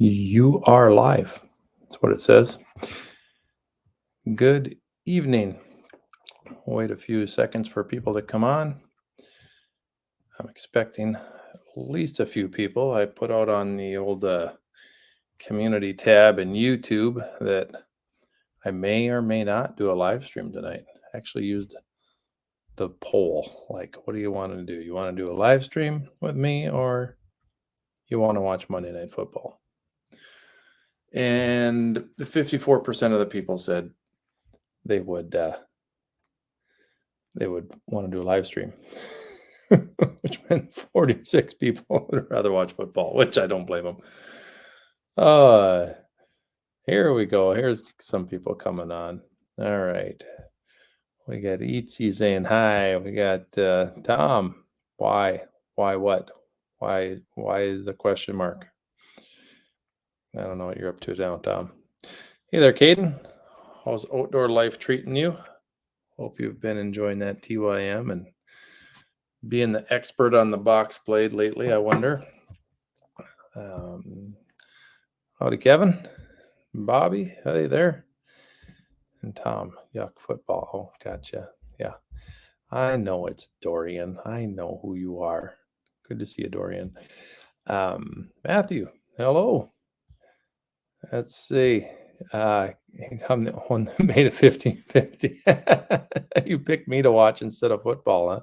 You are live. That's what it says. Good evening. Wait a few seconds for people to come on. I'm expecting at least a few people. I put out on the old community tab in YouTube that I may or may not do a live stream tonight. I actually used the poll. Like, what do you want to do? You want to do a live stream with me, or you want to watch Monday Night Football? And the 54% of the people said they would want to do a live stream, which meant 46 people would rather watch football, which I don't blame them. Here we go. Here's some people coming on. All right. We got Eatsy saying hi. We got Tom. Why? Why what? Why the question mark? I don't know what you're up to now, Tom. Hey there, Caden. How's outdoor life treating you? Hope you've been enjoying that TYM and being the expert on the box blade lately, I wonder. Howdy, Kevin. Bobby, hey there. And Tom, yuck football. Oh, gotcha. Yeah. I know it's Dorian. I know who you are. Good to see you, Dorian. Matthew, hello. Let's see. I'm the one that made it 15-50. You picked me to watch instead of football, huh?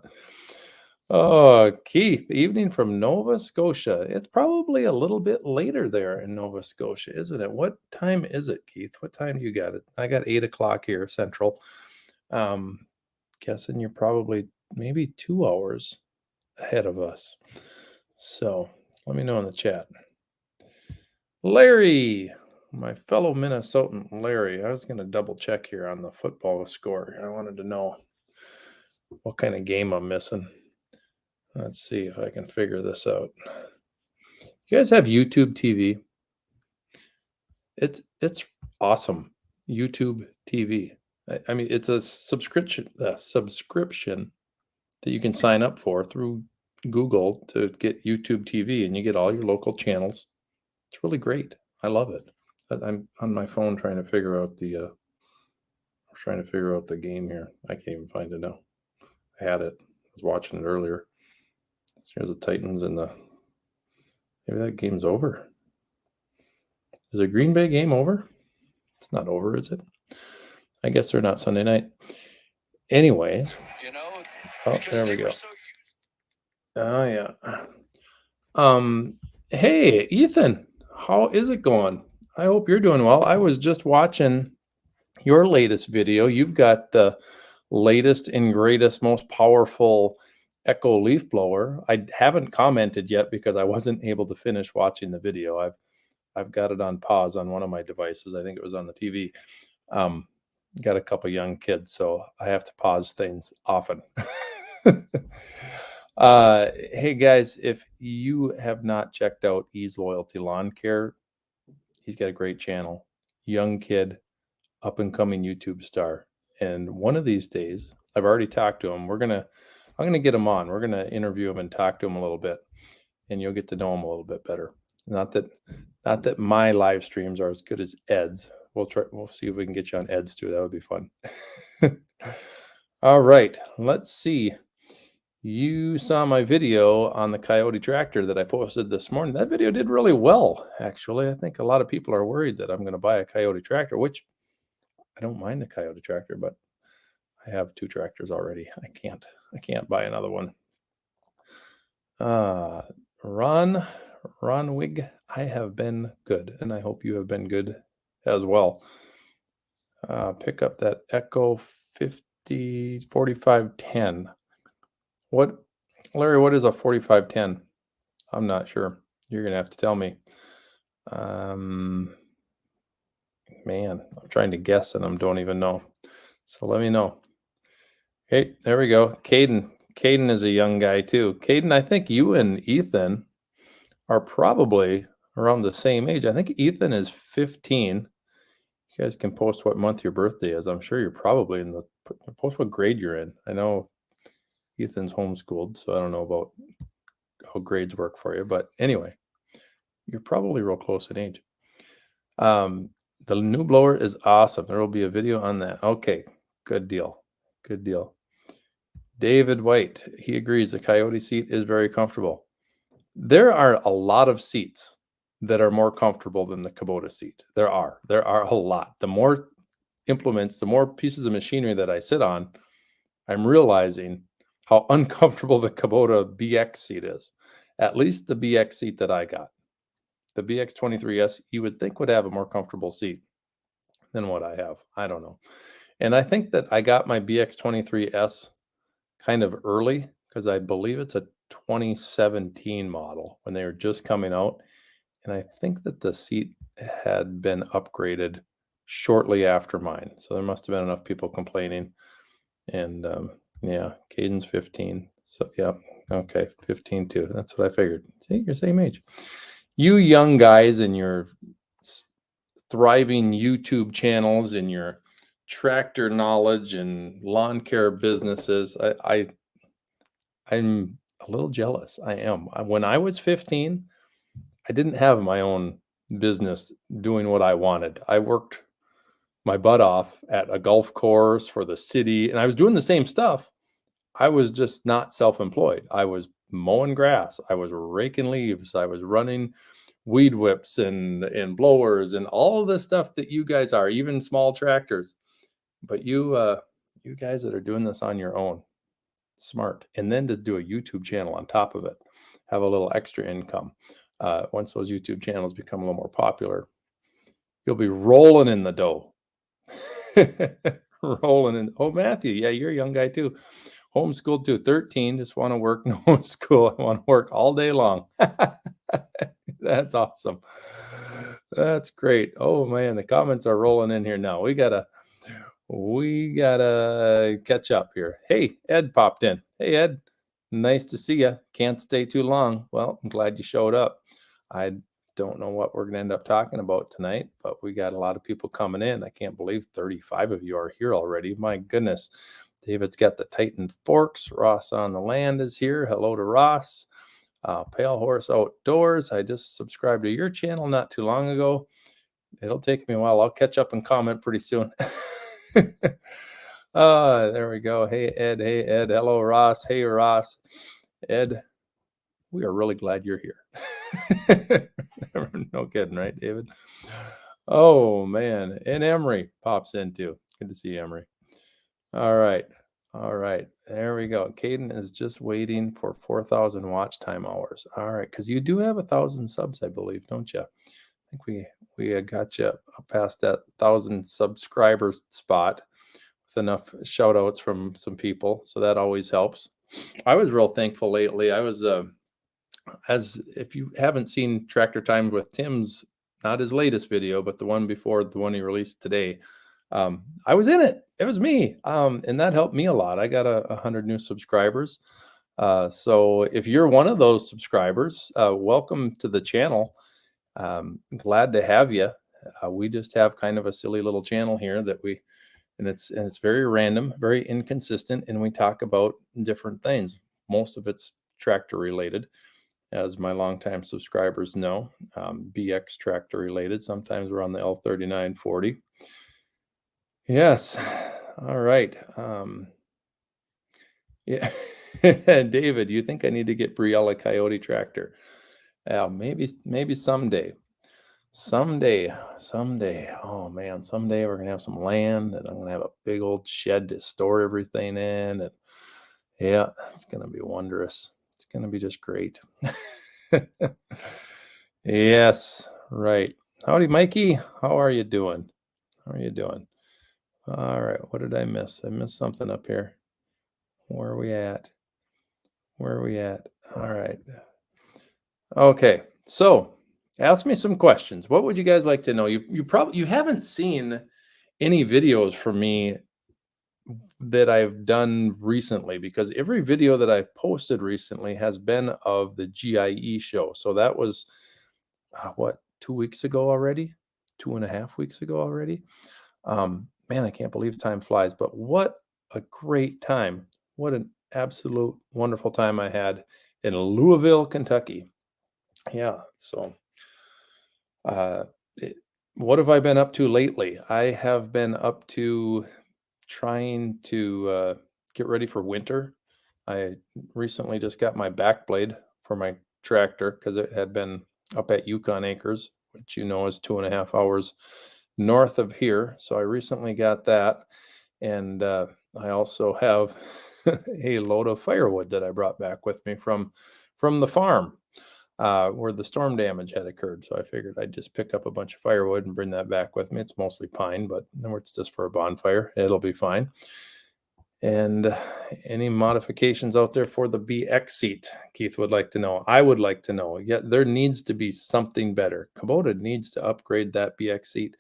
Oh, Keith, evening from Nova Scotia. It's probably a little bit later there in Nova Scotia, isn't it? What time is it, Keith? What time do you got it? I got 8 o'clock here, Central. Guessing you're probably maybe 2 hours ahead of us. So let me know in the chat. Larry, my fellow Minnesotan Larry, I was going to double check here on the football score. I wanted to know what kind of game I'm missing. Let's see if I can figure this out. You guys have YouTube TV? It's awesome. YouTube TV. I mean, it's a subscription that you can sign up for through Google to get YouTube TV, and you get all your local channels. It's really great. I love it. I'm on my phone trying to figure out the game here. I can't even find it now. I had it. I was watching it earlier. Here's the Titans and maybe that game's over. Is the Green Bay game over? It's not over, is it? I guess they're not Sunday night. Anyway. Oh, there we go. Oh yeah. Hey, Ethan, how is it going? I hope you're doing well. I was just watching your latest video. You've got the latest and greatest, most powerful Echo leaf blower. I haven't commented yet because I wasn't able to finish watching the video. I've got it on pause on one of my devices. I think it was on the TV. Got a couple young kids, so I have to pause things often. Hey guys, if you have not checked out Ease Loyalty Lawn Care, he's got a great channel. Young kid, up and coming YouTube star. And one of these days, I've already talked to him. I'm gonna get him on. We're gonna interview him and talk to him a little bit, and you'll get to know him a little bit better. Not that my live streams are as good as Ed's. We'll see if we can get you on Ed's too. That would be fun. All right, let's see. You saw my video on the Coyote tractor that I posted this morning. That video did really well, actually. I think a lot of people are worried that I'm going to buy a Coyote tractor, which I don't mind the Coyote tractor, but I have 2 tractors already. I can't buy another one. Ron Wig, I have been good, and I hope you have been good as well. Pick up that Echo 4510. Larry, what is a 4510? I'm not sure. You're going to have to tell me. Man, I'm trying to guess and I don't even know. So let me know. Okay, there we go. Caden is a young guy too. Caden, I think you and Ethan are probably around the same age. I think Ethan is 15. You guys can post what month your birthday is. I'm sure you're probably post what grade you're in. I know Ethan's homeschooled, so I don't know about how grades work for you. But anyway, you're probably real close in age. The new blower is awesome. There will be a video on that. Okay, good deal. Good deal. David White, he agrees the Coyote seat is very comfortable. There are a lot of seats that are more comfortable than the Kubota seat. There are a lot. The more implements, the more pieces of machinery that I sit on, I'm realizing how uncomfortable the Kubota BX seat is. At least the BX seat that I got. The BX23S, you would think would have a more comfortable seat than what I have. I don't know. And I think that I got my BX23S kind of early because I believe it's a 2017 model when they were just coming out. And I think that the seat had been upgraded shortly after mine. So there must have been enough people complaining. And yeah, Caden's 15. So yeah, okay, 15 too. That's what I figured. See, you're same age. You young guys and your thriving YouTube channels and your tractor knowledge and lawn care businesses, I'm a little jealous. I am. When I was 15, I didn't have my own business doing what I wanted. I worked my butt off at a golf course for the city, and I was doing the same stuff. I was just not self-employed. I was mowing grass. I was raking leaves. I was running weed whips and blowers and all of the stuff that you guys are, even small tractors. But you guys that are doing this on your own, smart. And then to do a YouTube channel on top of it, have a little extra income. Once those YouTube channels become a little more popular, you'll be rolling in the dough. Rolling in. Oh, Matthew, yeah, you're a young guy too. Homeschooled too. 13, just want to work. No school. I want to work all day long. That's awesome. That's great. Oh man, the comments are rolling in here now. We gotta catch up here. Hey, Ed popped in. Hey, Ed, nice to see you. Can't stay too long. Well, I'm glad you showed up. I don't know what we're going to end up talking about tonight, but we got a lot of people coming in. I can't believe 35 of you are here already. My goodness. David's got the Titan Forks. Ross on the Land is here. Hello to Ross. Pale Horse Outdoors. I just subscribed to your channel not too long ago. It'll take me a while. I'll catch up and comment pretty soon. There we go. Hey, Ed. Hey, Ed. Hello, Ross. Hey, Ross. Ed, we are really glad you're here. No kidding, right, David? Oh, man. And Emery pops in too. Good to see you, Emery. All right. All right. There we go. Caden is just waiting for 4,000 watch time hours. All right. Because you do have 1,000 subs, I believe, don't you? I think we got you past that 1,000 subscribers spot with enough shout outs from some people. So that always helps. I was real thankful lately. I was, as if you haven't seen Tractor Time with Tim's, not his latest video, but the one before the one he released today, I was in it. It was me. And that helped me a lot. I got 100 new subscribers. So if you're one of those subscribers, welcome to the channel. Glad to have you. We just have kind of a silly little channel here that it's very random, very inconsistent, and we talk about different things. Most of it's tractor related, as my longtime subscribers know. BX tractor related. Sometimes we're on the L3940. Yes. All right. Yeah. David, you think I need to get Briella Coyote tractor? Maybe someday. Someday. Oh man, someday we're gonna have some land and I'm gonna have a big old shed to store everything in. And yeah, it's gonna be wondrous. It's gonna be just great. Yes, right. Howdy, Mikey. How are you doing? How are you doing? All right. What did I miss? I missed something up here. Where are we at? All right. Okay. So ask me some questions. What would you guys like to know? You haven't seen any videos from me that I've done recently, because every video that I've posted recently has been of the GIE show. So that was 2 weeks ago already, 2.5 weeks ago already. Man, I can't believe time flies, but what a great time. What an absolute wonderful time I had in Louisville, Kentucky. Yeah. So what have I been up to lately? I have been up to trying to get ready for winter. I recently just got my back blade for my tractor because it had been up at Yukon Acres, which you know is 2.5 hours north of here. So I recently got that. And I also have a load of firewood that I brought back with me from the farm where the storm damage had occurred. So I figured I'd just pick up a bunch of firewood and bring that back with me. It's mostly pine, but it's just for a bonfire. It'll be fine. And any modifications out there for the BX seat? Keith would like to know. I would like to know. Yeah, there needs to be something better. Kubota needs to upgrade that BX seat.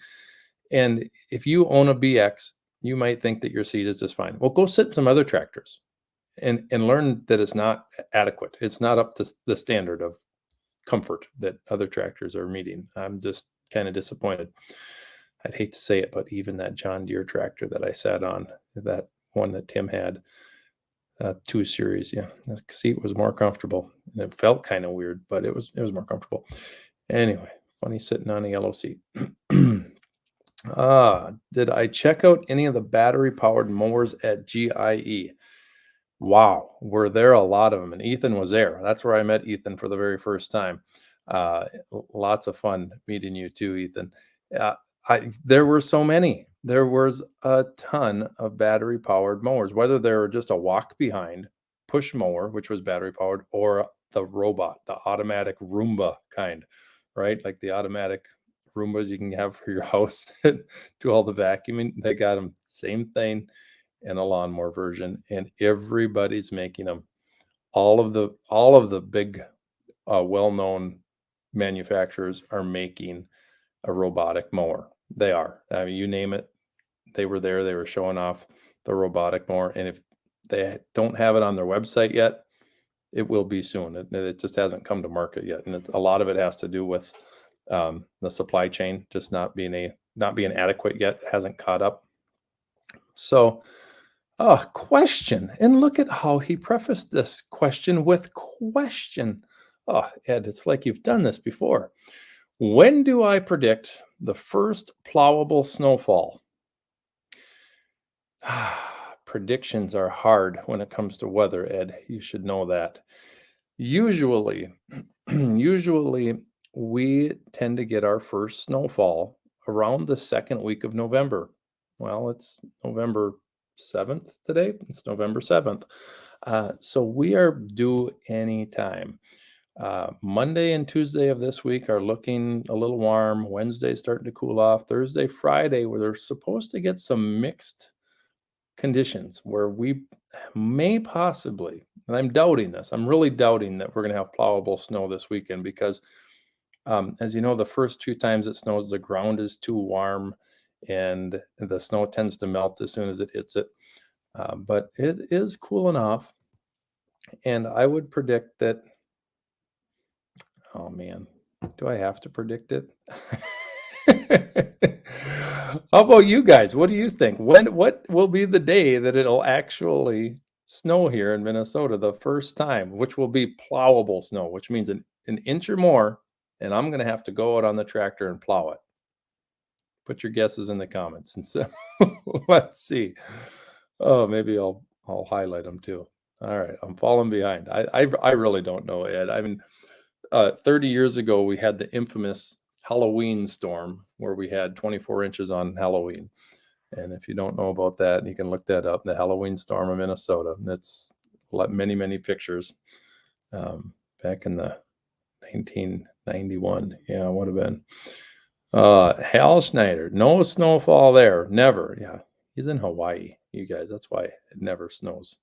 And if you own a BX, you might think that your seat is just fine. Well, go sit in some other tractors and learn that it's not adequate. It's not up to the standard of comfort that other tractors are meeting. I'm just kind of disappointed. I'd hate to say it, but even that John Deere tractor that I sat on, that one that Tim had, 2 Series, yeah, the seat was more comfortable. And it felt kind of weird, but it was more comfortable. Anyway, funny sitting on a yellow seat. Did I check out any of the battery-powered mowers at GIE? Wow, were there a lot of them, and Ethan was there. That's where I met Ethan for the very first time. Lots of fun meeting you too, Ethan. There were so many. There was a ton of battery-powered mowers, whether they were just a walk-behind push mower, which was battery-powered, or the robot, the automatic Roomba kind, right? Like the automatic Roombas you can have for your house and do all the vacuuming. They got them, same thing, in a lawnmower version, and everybody's making them. All of the big, well-known manufacturers are making a robotic mower. They are. I mean, you name it, they were there. They were showing off the robotic mower, and if they don't have it on their website yet, it will be soon. It just hasn't come to market yet, and a lot of it has to do with the supply chain just not being adequate yet. It hasn't caught up. So, question, and look at how he prefaced this question with question. Oh, Ed, it's like you've done this before. When do I predict the first plowable snowfall? Predictions are hard when it comes to weather, Ed. You should know that. Usually we tend to get our first snowfall around the second week of November. Well, it's November 7th today. It's November 7th. So we are due anytime. Monday and Tuesday of this week are looking a little warm. Wednesday starting to cool off. Thursday, Friday, where they're supposed to get some mixed conditions where we may possibly, and I'm doubting this, I'm really doubting that we're going to have plowable snow this weekend because, as you know, the first 2 times it snows, the ground is too warm and the snow tends to melt as soon as it hits it. But it is cool enough. And I would predict that, oh man, do I have to predict it? How about you guys? What do you think? What will be the day that it'll actually snow here in Minnesota the first time, which will be plowable snow, which means an inch or more, and I'm going to have to go out on the tractor and plow it. Put your guesses in the comments, and so let's see. Oh, maybe I'll highlight them too. All right, I'm falling behind. I really don't know, Ed. I mean, 30 years ago, we had the infamous Halloween storm where we had 24 inches on Halloween. And if you don't know about that, you can look that up, the Halloween storm of Minnesota. That's many, many pictures back in the 1991. Yeah, it would have been. Hal Schneider, no snowfall there, never. Yeah, he's in Hawaii, you guys. That's why it never snows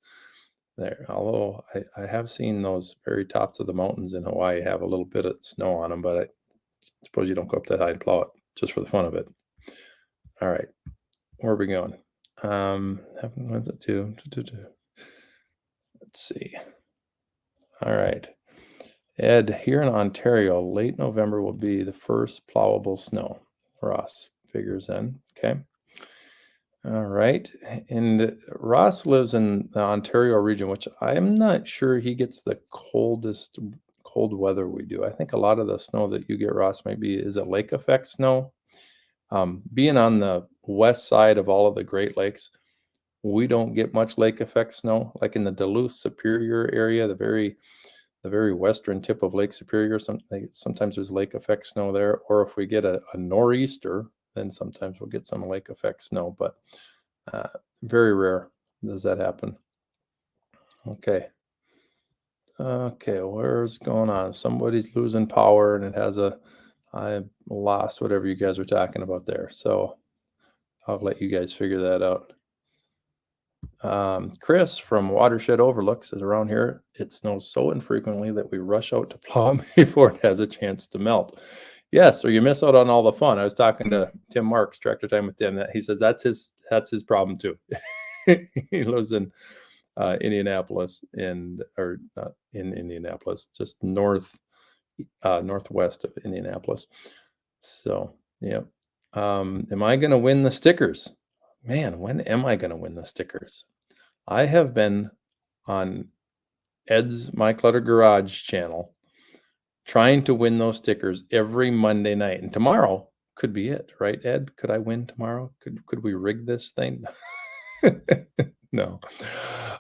there. Although I have seen those very tops of the mountains in Hawaii have a little bit of snow on them, but I suppose you don't go up that high and plow it just for the fun of it. All right, where are we going? What's it to? Let's see. All right, Ed, here in Ontario, late November will be the first plowable snow. Ross figures in. Okay. All right. And Ross lives in the Ontario region, which I'm not sure he gets the cold weather we do. I think a lot of the snow that you get, Ross, is it lake effect snow? Being on the west side of all of the Great Lakes, we don't get much lake effect snow. Like in the Duluth Superior area, the very western tip of Lake Superior, sometimes there's lake effect snow there. Or if we get a nor'easter, then sometimes we'll get some lake effect snow, but very rare does that happen. Okay. Okay, where's going on? Somebody's losing power and it has I lost whatever you guys were talking about there. So I'll let you guys figure that out. Chris from Watershed Overlook says, around here, it snows so infrequently that we rush out to plow before it has a chance to melt. Yes, or you miss out on all the fun. I was talking to Tim Marks, Tractor Time with Tim, that he says that's his problem too. He lives in Indianapolis, or not in Indianapolis, just northwest of Indianapolis. So, yeah. Am I going to win the stickers? Man, when am I going to win the stickers? I have been on Ed's My Clutter Garage channel trying to win those stickers every Monday night. And tomorrow could be it, right, Ed? Could I win tomorrow? Could we rig this thing? No.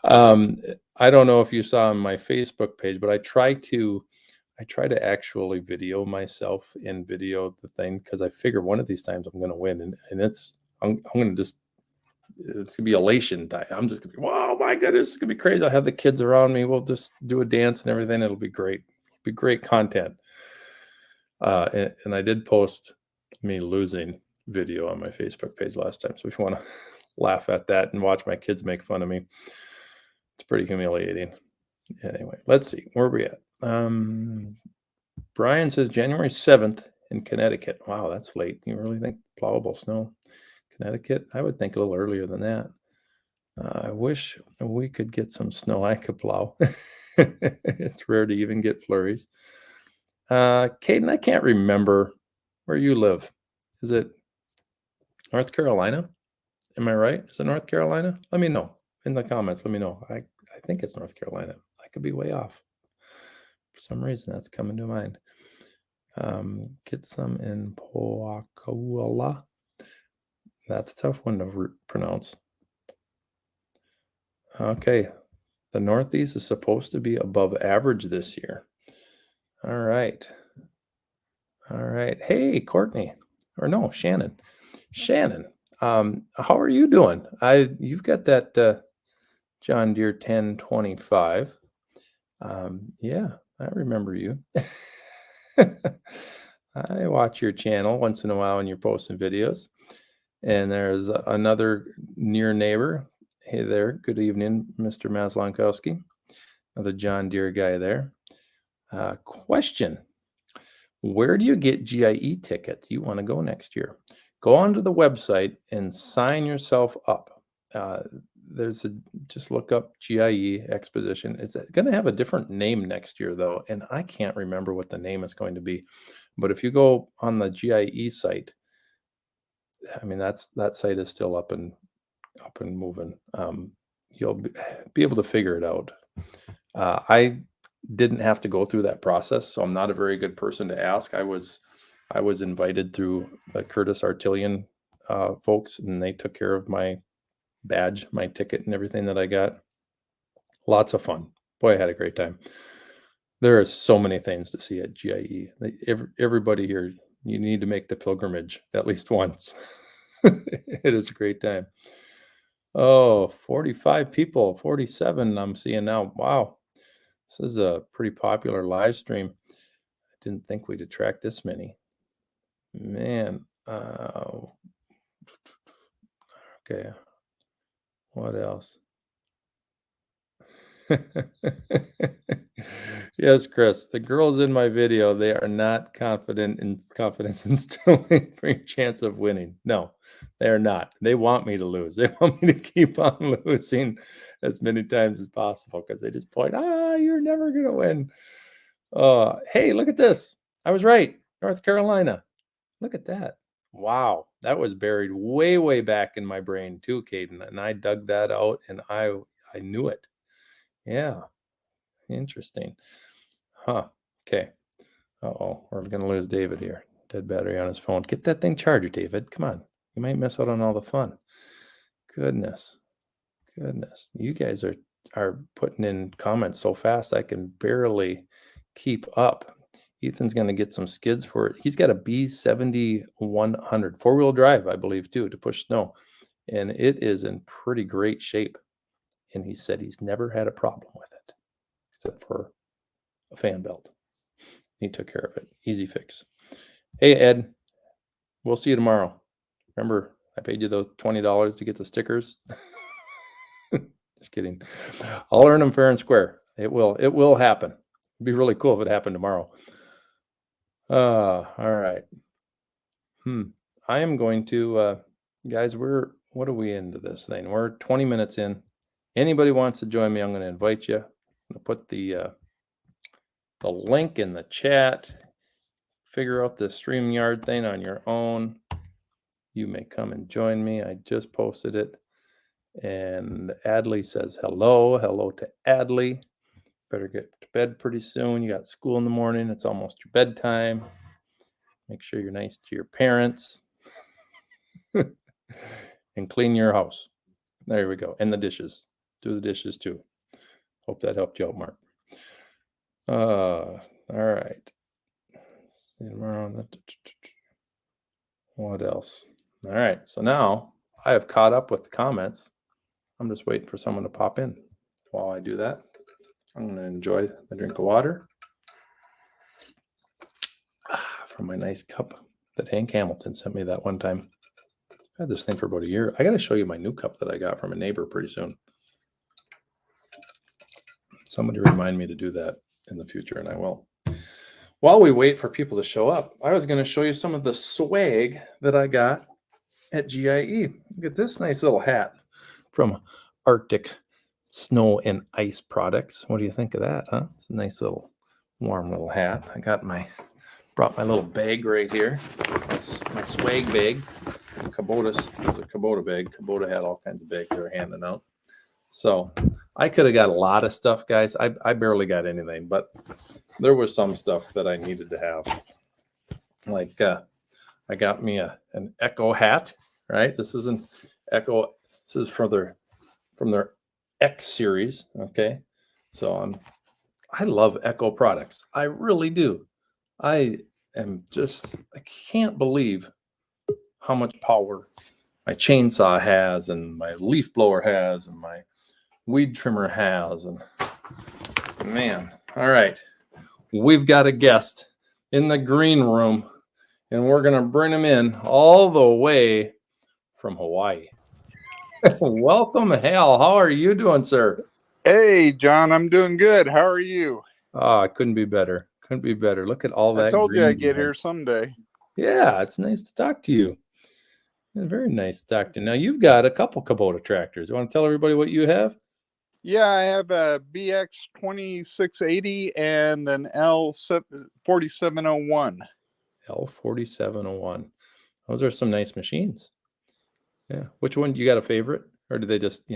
I don't know if you saw on my Facebook page, but I try to actually video myself and video the thing, because I figure one of these times I'm going to win, and I'm going to just, it's gonna be elation time. I'm just gonna be, wow, my goodness, it's gonna be crazy. I'll have the kids around me. We'll just do a dance and everything. It'll be great. It'll be great content. And I did post me losing video on my Facebook page last time. So if you want to laugh at that and watch my kids make fun of me, it's pretty humiliating. Anyway, let's see, where are we at? Brian says January 7th in Connecticut. Wow, that's late. You really think plowable snow? Connecticut? I would think a little earlier than that. I wish we could get some snow I could plow. It's rare to even get flurries. Caden, I can't remember where you live. Is it North Carolina? Am I right? Is it North Carolina? Let me know in the comments. Let me know. I think it's North Carolina. I could be way off. For some reason, that's coming to mind. Get some in Poakuala. That's a tough one to pronounce. Okay. The Northeast is supposed to be above average this year. All right. All right. Hey, Courtney. Or no, Shannon. Shannon, how are you doing? You've got that John Deere 1025. Yeah, I remember you. I watch your channel once in a while when you're posting videos. And there's another near neighbor. Hey there. Good evening, Mr. Maslankowski. Another John Deere guy there. Question. Where do you get GIE tickets? You want to go next year? Go onto the website and sign yourself up. Just look up GIE Exposition. It's going to have a different name next year, though, and I can't remember what the name is going to be. But if you go on the GIE site, I mean, that site is still up and moving. You'll be able to figure it out. I didn't have to go through that process, so I'm not a very good person to ask. I was invited through the Curtis Artillian folks, and they took care of my badge, my ticket, and everything that I got. Lots of fun. Boy, I had a great time. There are so many things to see at GIE. Everybody here, you need to make the pilgrimage at least once. It is a great time. Oh, 45 people, 47 I'm seeing now. Wow. This is a pretty popular live stream. I didn't think we'd attract this many. Man. Okay. What else? Yes, Chris. The girls in my video, they are not confidence instilling for your chance of winning. No, they are not. They want me to lose. They want me to keep on losing as many times as possible, because they just point, you're never gonna win. Hey, look at this. I was right. North Carolina. Look at that. Wow. That was buried way, way back in my brain too, Caden. And I dug that out, and I knew it. Yeah. Interesting. Huh. Okay. Uh-oh. We're going to lose David here. Dead battery on his phone. Get that thing charged, David. Come on. You might miss out on all the fun. Goodness. You guys are putting in comments so fast I can barely keep up. Ethan's going to get some skids for it. He's got a B7100 four-wheel drive, I believe, too, to push snow. And it is in pretty great shape. And he said he's never had a problem with it, except for a fan belt. He took care of it. Easy fix. Hey, Ed, we'll see you tomorrow. Remember, I paid you those $20 to get the stickers. Just kidding. I'll earn them fair and square. It will happen. It'd be really cool if it happened tomorrow. All right. I am going to, guys, what are we into this thing? We're 20 minutes in. Anybody wants to join me, I'm going to invite you. I'm going to put the link in the chat. Figure out the StreamYard thing on your own. You may come and join me. I just posted it. And Adley says hello. Hello to Adley. Better get to bed pretty soon. You got school in the morning. It's almost your bedtime. Make sure you're nice to your parents. And clean your house. There we go. And the dishes. Do the dishes too. Hope that helped you out, Mark. All right. See you tomorrow. What else? All right. So now I have caught up with the comments. I'm just waiting for someone to pop in. While I do that, I'm going to enjoy a drink of water from my nice cup that Hank Hamilton sent me that one time. I had this thing for about a year. I got to show you my new cup that I got from a neighbor pretty soon. Somebody remind me to do that in the future, and I will. While we wait for people to show up, I was going to show you some of the swag that I got at GIE. Look at this nice little hat from Arctic Snow and Ice Products. What do you think of that, huh? It's a nice little warm little hat. I brought my little bag right here. My swag bag. Kubota's, there's a Kubota bag. Kubota had all kinds of bags they were handing out. So I could have got a lot of stuff, guys. I barely got anything, but there was some stuff that I needed to have. Like I got me an Echo hat, right? This is an Echo. This is from their X series. Okay. So I love Echo products. I really do. I can't believe how much power my chainsaw has, and my leaf blower has, and my weed trimmer has. And man, all right, we've got a guest in the green room, and we're gonna bring him in all the way from Hawaii. Welcome, Hal. How are you doing, sir? Hey, John, I'm doing good. How are you? Oh, couldn't be better. Couldn't be better. Look at all that. I told you I'd get here someday. Yeah, it's nice to talk to you. Very nice to talk to you. Now, you've got a couple Kubota tractors. You want to tell everybody what you have? Yeah, I have a BX2680 and an L4701. L4701. Those are some nice machines. Yeah. Which one? You got a favorite? Or do they just,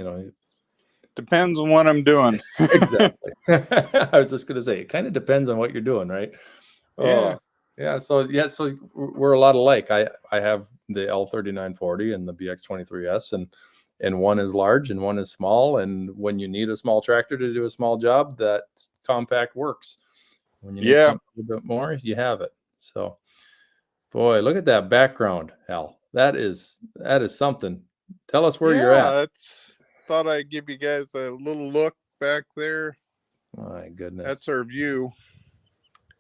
Depends on what I'm doing. Exactly. I was just going to say, it kind of depends on what you're doing, right? Yeah. So we're a lot alike. I have the L3940 and the BX23S, and one is large and one is small. And when you need a small tractor to do a small job, that compact works. When you need something a little bit more, you have it. So, boy, look at that background, Al. That is something. Tell us where you're at. Thought I'd give you guys a little look back there. My goodness. That's our view.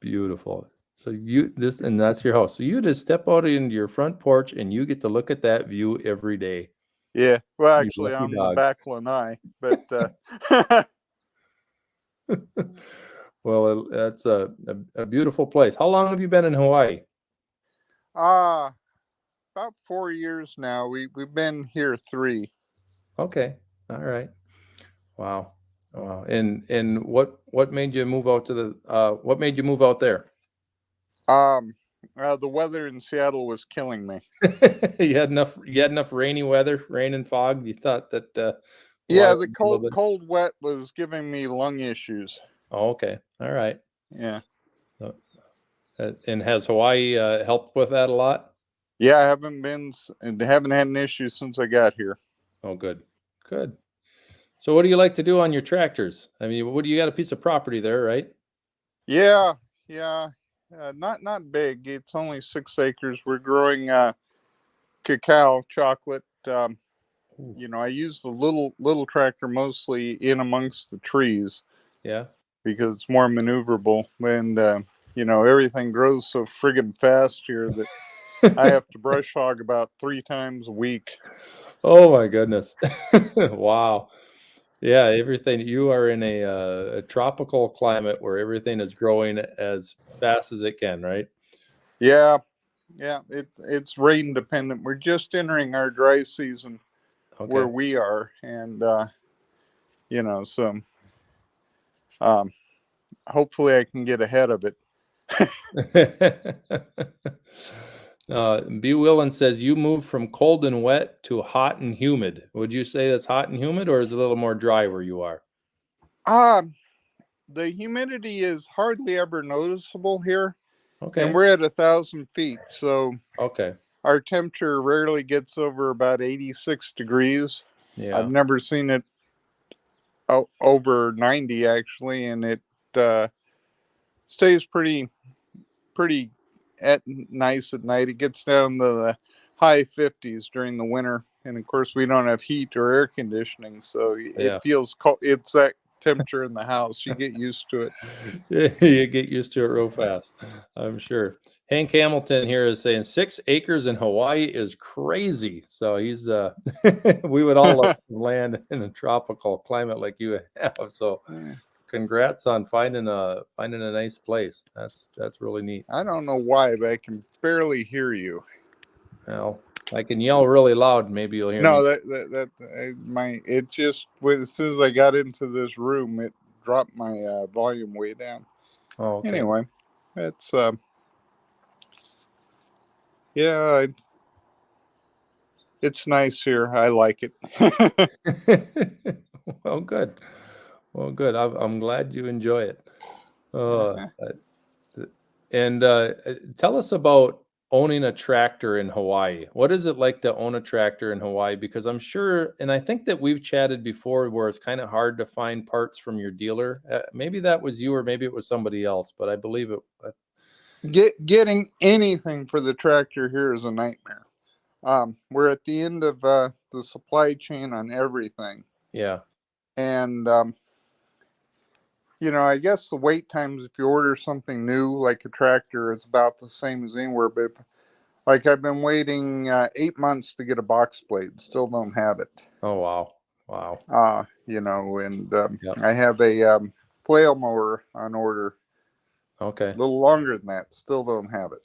Beautiful. So that's your house. So you just step out into your front porch and you get to look at that view every day. Yeah. Well, actually, I'm the back lanai, but well, that's a beautiful place. How long have you been in Hawaii? About 4 years now. We've been here 3. Okay. All right. Wow. And what made you move out what made you move out there? The weather in Seattle was killing me. You had enough rainy weather, rain and fog. You thought that the cold wet was giving me lung issues. Oh, okay. All right. Yeah. And has Hawaii helped with that a lot? Yeah, I haven't had an issue since I got here. Oh, good. Good. So what do you like to do on your tractors? I mean, what do you got a piece of property there, right? Yeah, yeah. Not big. It's only 6 acres. We're growing cacao chocolate. I use the little tractor mostly in amongst the trees. Yeah. Because it's more maneuverable, and everything grows so friggin' fast here that I have to brush hog about 3 times a week. Oh my goodness. Wow. Yeah, everything you are in a tropical climate where everything is growing as fast as it can, right? Yeah, it's rain dependent. We're just entering our dry season where Okay. we are, and so hopefully I can get ahead of it. B. Willen says you moved from cold and wet to hot and humid. Would you say that's hot and humid, or is it a little more dry where you are? The humidity is hardly ever noticeable here, and Okay. we're at 1,000 feet, so Okay. our temperature rarely gets over about 86 degrees. I've Yeah. never seen it over 90 actually, and it stays pretty nice at night. It gets down to the high 50s during the winter, and of course we don't have heat or air conditioning, so it Yeah. feels cold. It's that temperature in the house. You get used to it. You get used to it real fast, I'm sure. Hank Hamilton here is saying 6 acres in Hawaii is crazy. So he's we would all love to land in a tropical climate like you have. So congrats on finding a nice place. That's really neat. I don't know why, but I can barely hear you. Well, I can yell really loud. Maybe you'll hear No, me. it just as soon as I got into this room, it dropped my volume way down. Oh, okay. Anyway, it's yeah, it's nice here. I like it. Well, good. Well, good. I'm glad you enjoy it. Uh, and tell us about owning a tractor in Hawaii. What is it like to own a tractor in Hawaii? Because I'm sure, and I think that we've chatted before where it's kind of hard to find parts from your dealer. Maybe that was you, or maybe it was somebody else, but I believe it. Getting anything for the tractor here is a nightmare. We're at the end of the supply chain on everything, Yeah. and I guess the wait times if you order something new like a tractor is about the same as anywhere. But like I've been waiting 8 months to get a box blade, still don't have it. Oh, wow. Wow. And Yep. I have a flail mower on order. Okay. A little longer than that, still don't have it.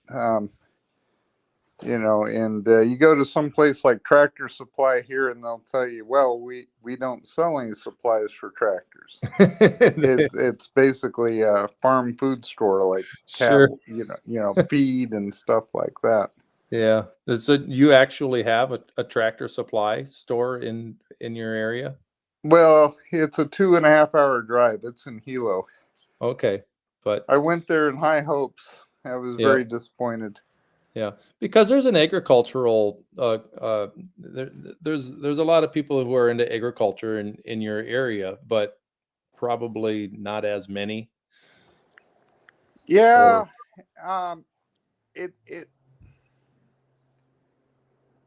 And you go to some place like Tractor Supply here, and they'll tell you, "Well, we don't sell any supplies for tractors. It's basically a farm food store like Sure. cattle, feed and stuff like that." Yeah. So you actually have a tractor supply store in your area? Well, it's a 2.5 hour drive. It's in Hilo. Okay. But I went there in high hopes. I was yeah, very disappointed. yeah. Because there's an agricultural there's a lot of people who are into agriculture in your area, but probably not as many. Yeah, Or um, it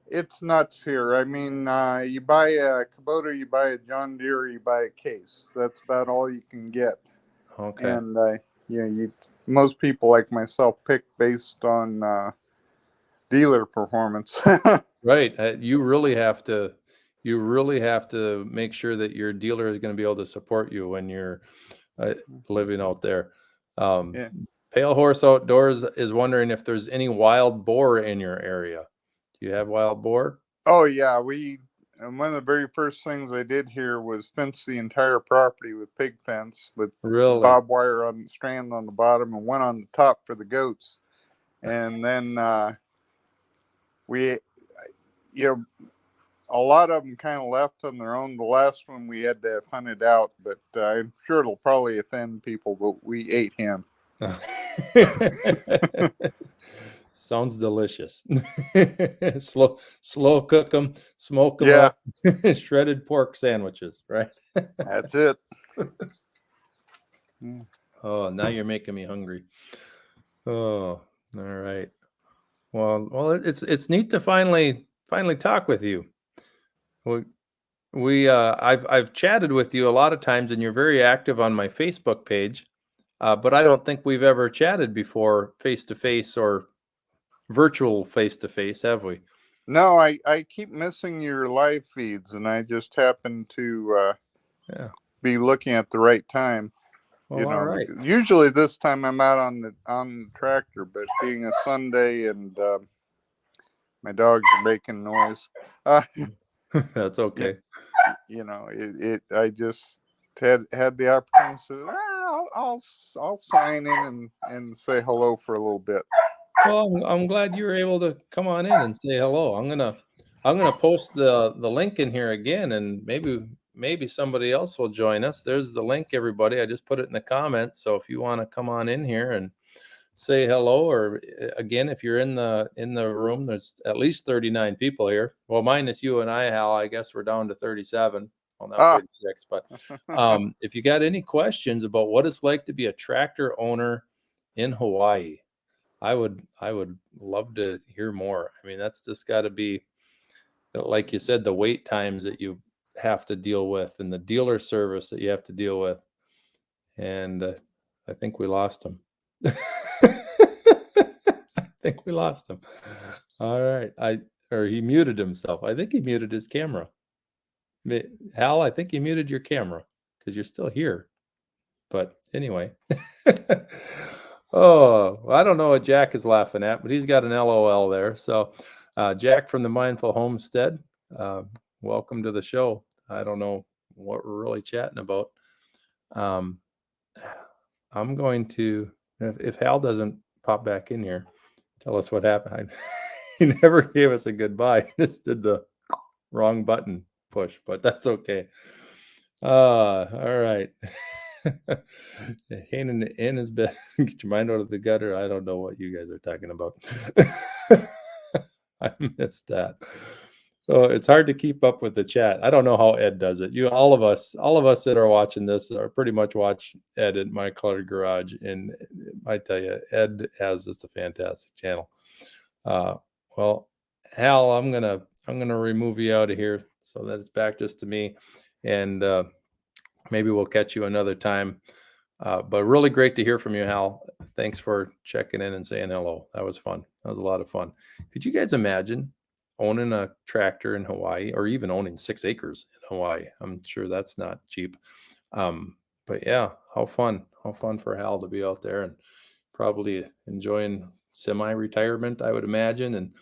it's nuts here. I mean, you buy a Kubota, you buy a John Deere, you buy a case. That's about all you can get. okay. And most people like myself pick based on dealer performance. Right. You really have to make sure that your dealer is going to be able to support you when you're uh, living out there. Um, Yeah. Pale Horse Outdoors is wondering if there's any wild boar in your area. Do you have wild boar? Oh yeah, and one of the very first things I did here was fence the entire property with pig fence with Really? barbed wire on the strand on the bottom and one on the top for the goats. And then we, a lot of them kind of left on their own. The last one we had to have hunted out, but I'm sure it'll probably offend people, but we ate him. Sounds delicious. slow cook them, smoke them Yeah. up. Shredded pork sandwiches, right? That's it. Oh, now you're making me hungry. Oh, all right. Well, it's neat to finally talk with you. I've chatted with you a lot of times, and you're very active on my Facebook page. But I don't think we've ever chatted before, face to face or virtual face to face, have we? No, I keep missing your live feeds, and I just happen to be looking at the right time. Well, all right. Usually this time I'm out on the tractor, but being a Sunday and my dogs are making noise. That's okay. I just had the opportunity to say, I'll sign in and say hello for a little bit. Well, I'm glad you were able to come on in and say hello. I'm gonna post the link in here again, and maybe somebody else will join us. There's the link, everybody. I just put it in the comments. So if you want to come on in here and say hello, or again, if you're in the room, there's at least 39 people here. Well, minus you and I, Hal, I guess we're down to 37. Well, not 36, but if you got any questions about what it's like to be a tractor owner in Hawaii, I would love to hear more. I mean, that's just got to be, like you said, the wait times that you have to deal with and the dealer service that you have to deal with. And I think we lost him. I think we lost him. All right. Or he muted himself. I think he muted his camera. Hal, I think you muted your camera because you're still here. But anyway. Oh, I don't know what Jack is laughing at, but he's got an LOL there. So Jack from the Mindful Homestead, welcome to the show. I don't know what we're really chatting about. I'm going to, if Hal doesn't pop back in here, tell us what happened. He never gave us a goodbye. He just did the wrong button push, but that's okay. All right. in his bed. Get your mind out of the gutter. I don't know what you guys are talking about. I missed that. So it's hard to keep up with the chat. I don't know how Ed does it. All of us that are watching this are pretty much watch Ed at My Cluttered Garage, and I tell you, Ed has just a fantastic channel. Well, Hal, I'm gonna remove you out of here so that it's back just to me, and maybe we'll catch you another time. But really great to hear from you, Hal. Thanks for checking in and saying hello. That was fun. That was a lot of fun. Could you guys imagine owning a tractor in Hawaii, or even owning 6 acres in Hawaii? I'm sure that's not cheap. But yeah, how fun for Hal to be out there and probably enjoying semi-retirement, I would imagine,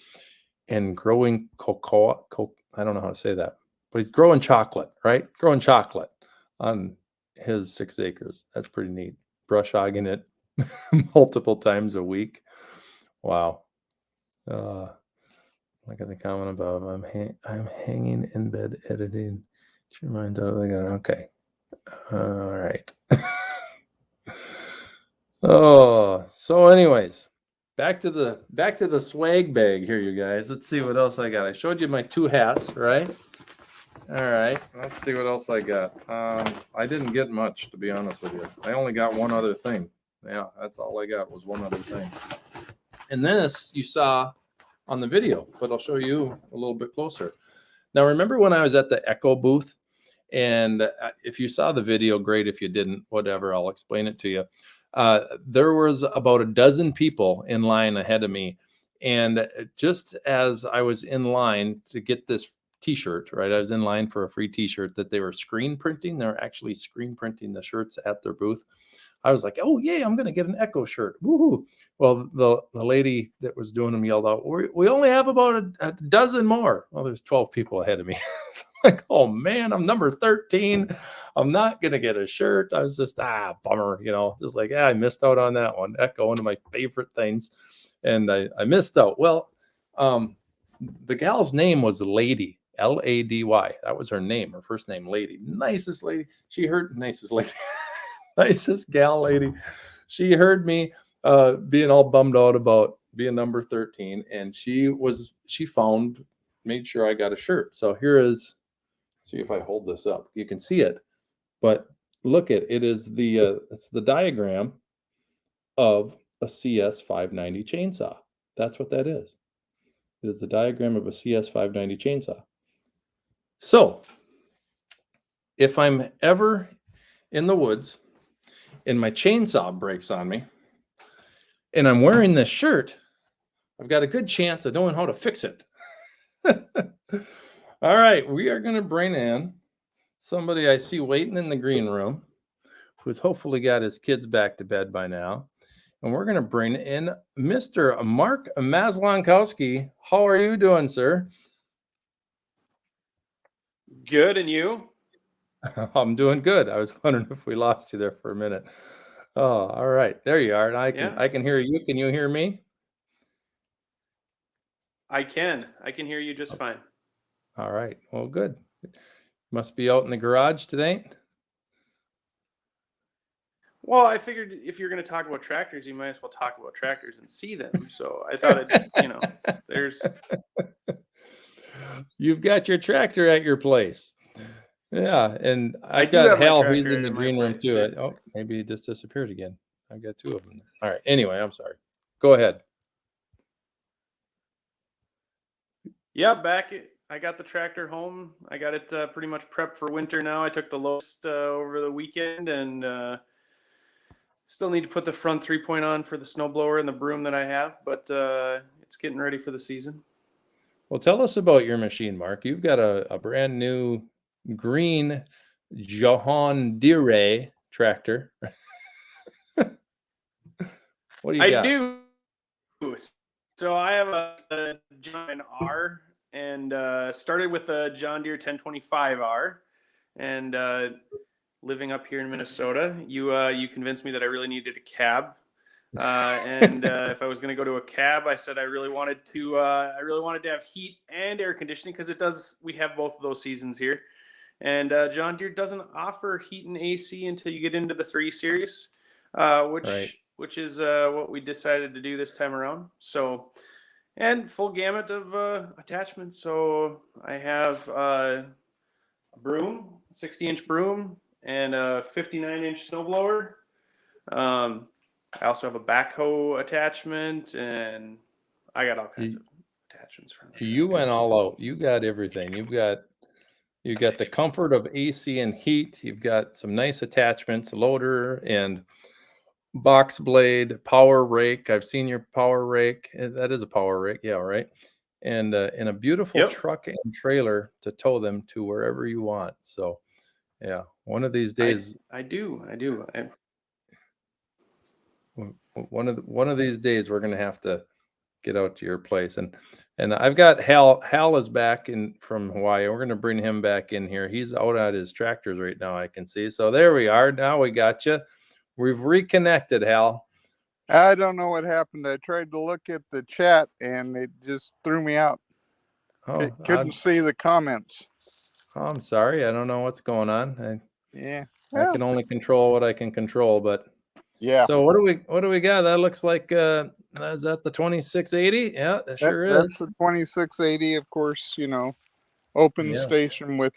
and growing cocoa. I don't know how to say that, but he's growing chocolate, right? Growing chocolate on his 6 acres. That's pretty neat. Brush hogging it multiple times a week. Wow. Look at the comment above. I'm hanging in bed editing. Your mind's out of the gutter. Okay. All right. Oh, so anyways, back to the swag bag here, you guys. Let's see what else I got. I showed you my 2 hats, right? All right, let's see what else I got. I didn't get much, to be honest with you. I only got one other thing. Yeah, that's all I got was one other thing. And this you saw on the video, but I'll show you a little bit closer. Now, remember when I was at the Echo booth? And if you saw the video, great. If you didn't, whatever, I'll explain it to you. There was about a dozen people in line ahead of me. And just as I was in line to get this t-shirt, right? I was in line for a free t-shirt that they were screen printing. They're actually screen printing the shirts at their booth. I was like, oh yeah, I'm going to get an Echo shirt. Woohoo. Well, the lady that was doing them yelled out, we only have about a dozen more. Well, there's 12 people ahead of me. It's like, oh man, I'm number 13. I'm not going to get a shirt. I was just, bummer, just like, I missed out on that one. Echo, one of my favorite things. And I missed out. Well, the gal's name was Lady, Lady. That was her name, her first name, Lady. Nicest lady. Nicest gal lady. She heard me being all bummed out about being number 13, and she made sure I got a shirt. So here is, see if I hold this up, you can see it, but look at it is it's the diagram of a CS 590 chainsaw. That's what that is. It is the diagram of a CS 590 chainsaw. So if I'm ever in the woods and my chainsaw breaks on me and I'm wearing this shirt, I've got a good chance of knowing how to fix it. All right, we are going to bring in somebody I see waiting in the green room who's hopefully got his kids back to bed by now. And we're going to bring in Mr. Mark Maslonkowski. How are you doing, sir? Good, and you? I'm doing good. I was wondering if we lost you there for a minute. Oh, all right. There you are. And I can hear you. Can you hear me? I can hear you just fine. All right. Well, good. Must be out in the garage today. Well, I figured if you're going to talk about tractors, you might as well talk about tractors and see them. So I thought, there's. You've got your tractor at your place. Yeah, and I got Hal. He's in the green room too. Oh, maybe he just disappeared again. I've got two of them. All right. Anyway, I'm sorry. Go ahead. Yeah, I got the tractor home. I got it pretty much prepped for winter now. I took the lowest over the weekend, and still need to put the front 3-point on for the snowblower and the broom that I have, but it's getting ready for the season. Well, tell us about your machine, Mark. You've got a brand new green John Deere tractor. What do you got? I do. So I have a John R, and started with a John Deere 1025R, and living up here in Minnesota, you convinced me that I really needed a cab, and if I was going to go to a cab, I said I really wanted to have heat and air conditioning, because we have both of those seasons here, and John Deere doesn't offer heat and AC until you get into the 3 Series, which is what we decided to do this time around. So, and full gamut of attachments. So I have a broom, 60-inch broom, and a 59-inch snowblower. I also have a backhoe attachment, and I got all kinds of attachments from it. You went all out. You got everything. You've got the comfort of AC and heat. You've got some nice attachments, loader and box blade, power rake. I've seen your power rake. That is a power rake. Yeah, right. And a beautiful truck and trailer to tow them to wherever you want. So, yeah, one of these days. I do. One of these days, we're going to have to get out to your place. And I've got Hal. Hal is back from Hawaii. We're going to bring him back in here. He's out at his tractors right now, I can see. So there we are. Now we got you. We've reconnected, Hal. I don't know what happened. I tried to look at the chat and it just threw me out. Oh, couldn't see the comments. Oh, I'm sorry. I don't know what's going on. I can only control what I can control, but yeah. So what do we got? That looks like is that the 2680? Yeah, that sure is. That's the 2680, of course, open station with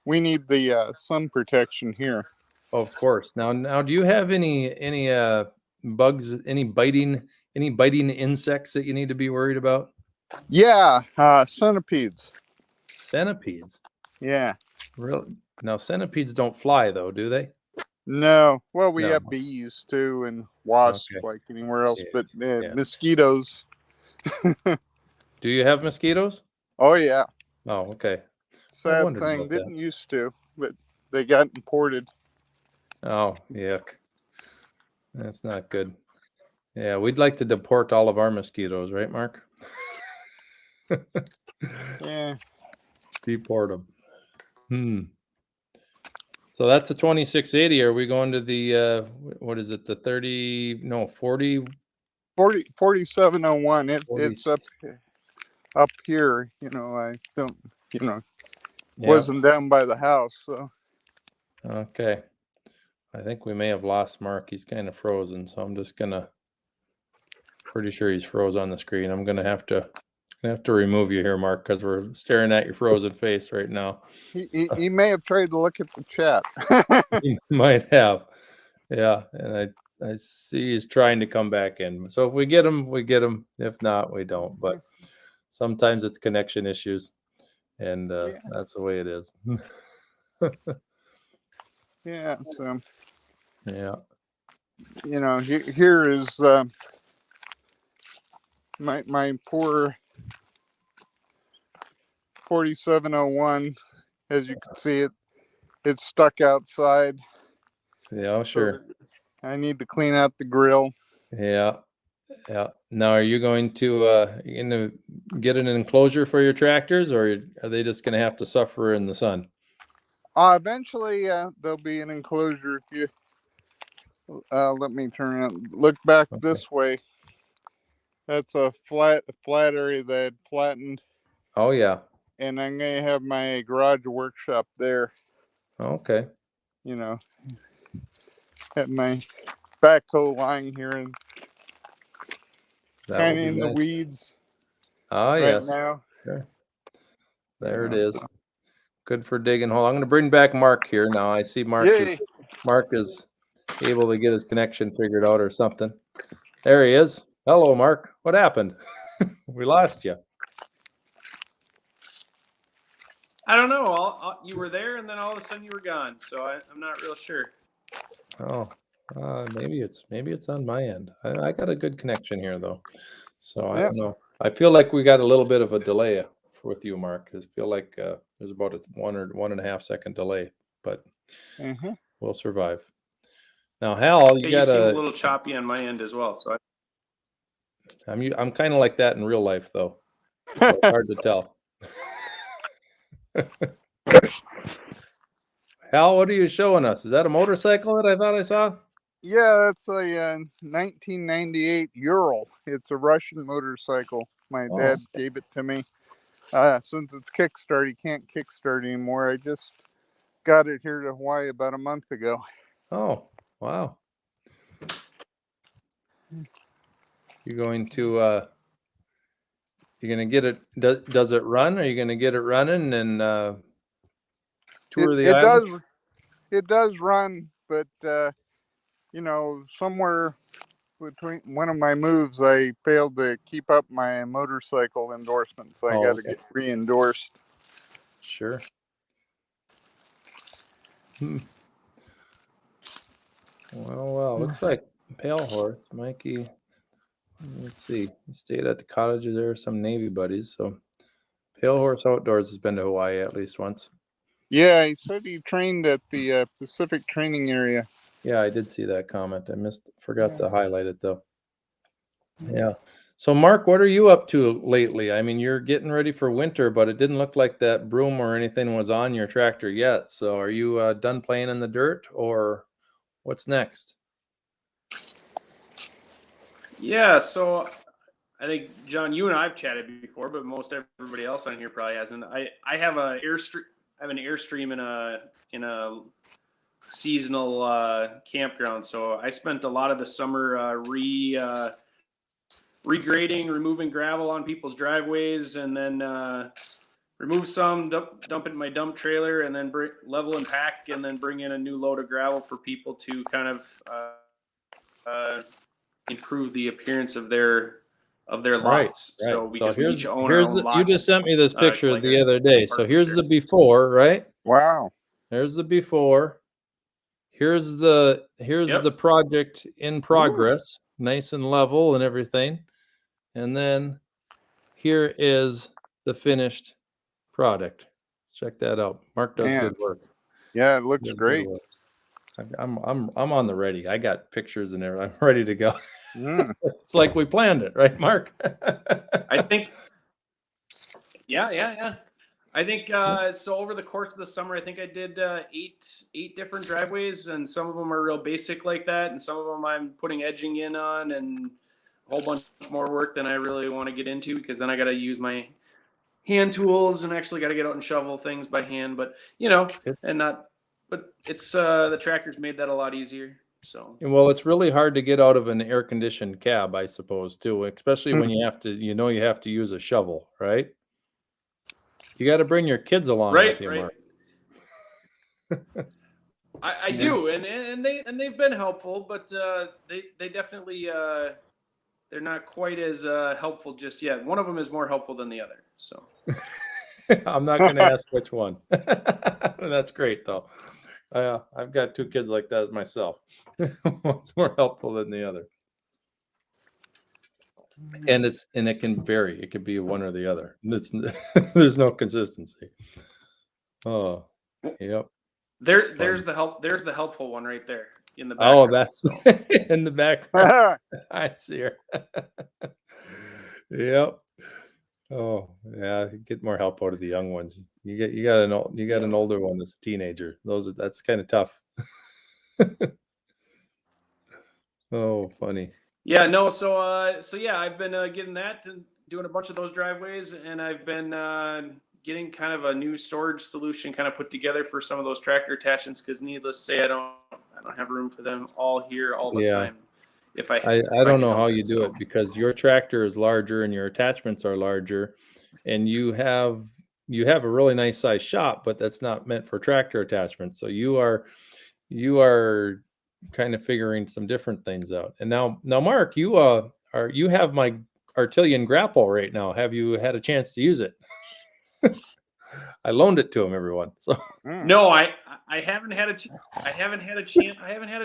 we need the sun protection here. Of course. Now do you have any bugs, any biting insects that you need to be worried about? Yeah, centipedes. Centipedes? Yeah. Really? Now centipedes don't fly though, do they? No. Well, we have bees too and wasps like anywhere else, but mosquitoes. Do you have mosquitoes? Oh yeah. Oh, okay. Sad thing, didn't used to, but they got imported. Oh, yuck. That's not good. Yeah, we'd like to deport all of our mosquitoes, right, Mark? Yeah. Deport them. So that's a 2680. Are we going to the, what is it, the 4701. It's up here, I don't, wasn't down by the house, so. Okay. I think we may have lost Mark. He's kind of frozen, so I'm just going to Pretty sure he's froze on the screen. I'm gonna have to remove you here, Mark, because we're staring at your frozen face right now. He may have tried to look at the chat. He might have. Yeah, and I see he's trying to come back in. So if we get him, we get him. If not, we don't. But sometimes it's connection issues, and that's the way it is. Yeah. So Yeah. you know, here is my poor 4701. As you can see, it's stuck outside. Yeah, sure. So I need to clean out the grill. Yeah. Yeah. Now, are you going to get an enclosure for your tractors, or are they just going to have to suffer in the sun? Eventually, there'll be an enclosure. If you let me turn around, look back this way. That's a flat area that I flattened. Oh yeah. And I'm gonna have my garage workshop there. Okay. You know, have my backhoe lying here and kind of in the weeds. Oh right yes. now. Sure. There it is. Good for digging hole. I'm going to bring back Mark here now. I see Mark is able to get his connection figured out or something. There he is. Hello, Mark. What happened? We lost you. I don't know. You were there, and then all of a sudden you were gone. So I'm not real sure. Oh, maybe it's on my end. I got a good connection here though, so I don't know. I feel like we got a little bit of a delay with you, Mark. I feel like there's about a 1 or 1.5 second delay, but we'll survive. Now, Hal, you seem a little choppy on my end as well. So I'm kind of like that in real life though. So it's hard to tell. Hal, what are you showing us? Is that a motorcycle that I thought I saw? Yeah, that's a 1998 Ural. It's a Russian motorcycle. My dad gave it to me. Since it's kickstart, he can't kickstart anymore. I just got it here to Hawaii about a month ago. Oh, wow. You're going to get it. Does it run? Are you going to get it running and tour the island? It does run, but you know, somewhere between one of my moves, I failed to keep up my motorcycle endorsement, so I got to get re-endorsed. Sure. Well, looks like Pale Horse, Mikey. Let's see. He stayed at the cottages there, some Navy buddies. So Pale Horse Outdoors has been to Hawaii at least once. Yeah, he said he trained at the Pacific Training Area. Yeah, I did see that comment. Forgot to highlight it though. Yeah. So Mark, what are you up to lately? I mean, you're getting ready for winter, but it didn't look like that broom or anything was on your tractor yet. So are you done playing in the dirt, or what's next? Yeah, so I think, John, you and I have chatted before, but most everybody else on here probably hasn't. I have an Airstream in a seasonal campground. So I spent a lot of the summer regrading, removing gravel on people's driveways, and then remove some, dump it in my dump trailer, and then level and pack, and then bring in a new load of gravel for people to kind of improve the appearance of their lots. Right. So because we each own our own lots. You just sent me this picture the other day. So here's the before, right? Wow. There's the before. Here's the project in progress, nice and level and everything. And then here is the finished product. Check that out. Mark does good work. Yeah, it looks great. I'm on the ready. I got pictures and everything. I'm ready to go. It's like we planned it, right, Mark? I think. Yeah. I think so. Over the course of the summer, I think I did eight different driveways, and some of them are real basic like that, and some of them I'm putting edging in on, and a whole bunch more work than I really want to get into, because then I got to use my hand tools and actually got to get out and shovel things by hand. But but it's the tractor's made that a lot easier. So Well, it's really hard to get out of an air-conditioned cab, I suppose, too, especially when you have to, you have to use a shovel, right? You got to bring your kids along with you, Mark. I do, and they've been helpful, but they definitely they're not quite as helpful just yet. One of them is more helpful than the other. So I'm not going to ask which one. That's great, though. I've got 2 kids like that as myself. One's more helpful than the other, and it can vary. It could be one or the other. There's no consistency. Oh, yep. There's the helpful one right there in the back. Oh, that's in the back. I see her. Yep. Oh, yeah. Get more help out of the young ones. You got an older one that's a teenager. That's kind of tough. Oh, funny. Yeah, no. So yeah, I've been getting that and doing a bunch of those driveways, and I've been getting kind of a new storage solution kind of put together for some of those tractor attachments, because needless to say, I don't have room for them all here all the time. If I don't know how you do it, because your tractor is larger and your attachments are larger, and you have a really nice size shop, but that's not meant for tractor attachments. So you are kind of figuring some different things out. And now Mark, you have my Artillian Grapple right now. Have you had a chance to use it? I loaned it to him, everyone. So no, I haven't had a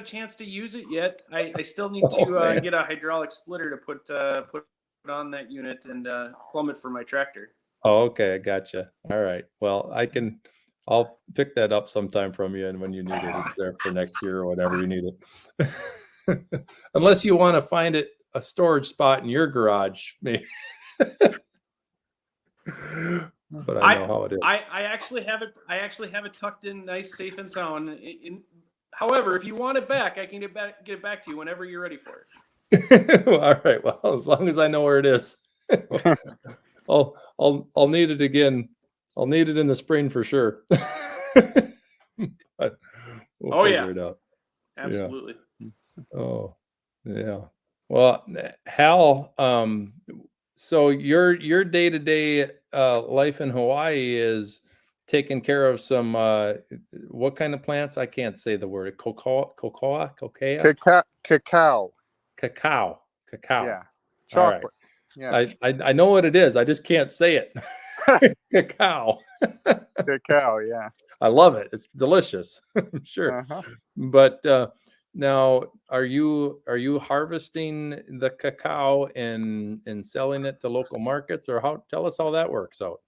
chance to use it yet. I still need to get a hydraulic splitter to put on that unit and plumb it for my tractor. Oh, okay, I gotcha. All right. Well, I'll pick that up sometime from you, and when you need it, it's there for next year or whatever you need it. Unless you want to find a storage spot in your garage, maybe. But I know how it is. I actually have it tucked in nice, safe and sound. However, if you want it back, I can get it back to you whenever you're ready for it. Well, all right. Well, as long as I know where it is. I'll need it again. I'll need it in the spring for sure. But we'll figure it out. Absolutely. Yeah. Oh, yeah. Well, Hal, so your day-to-day life in Hawaii is taking care of some what kind of plants? I can't say the word. Cacao. Yeah. Chocolate. Yeah. I know what it is. I just can't say it. Cacao. Cacao, yeah. I love it. It's delicious. I'm sure. Uh-huh. But now, are you harvesting the cacao and selling it to local markets, or tell us how that works out?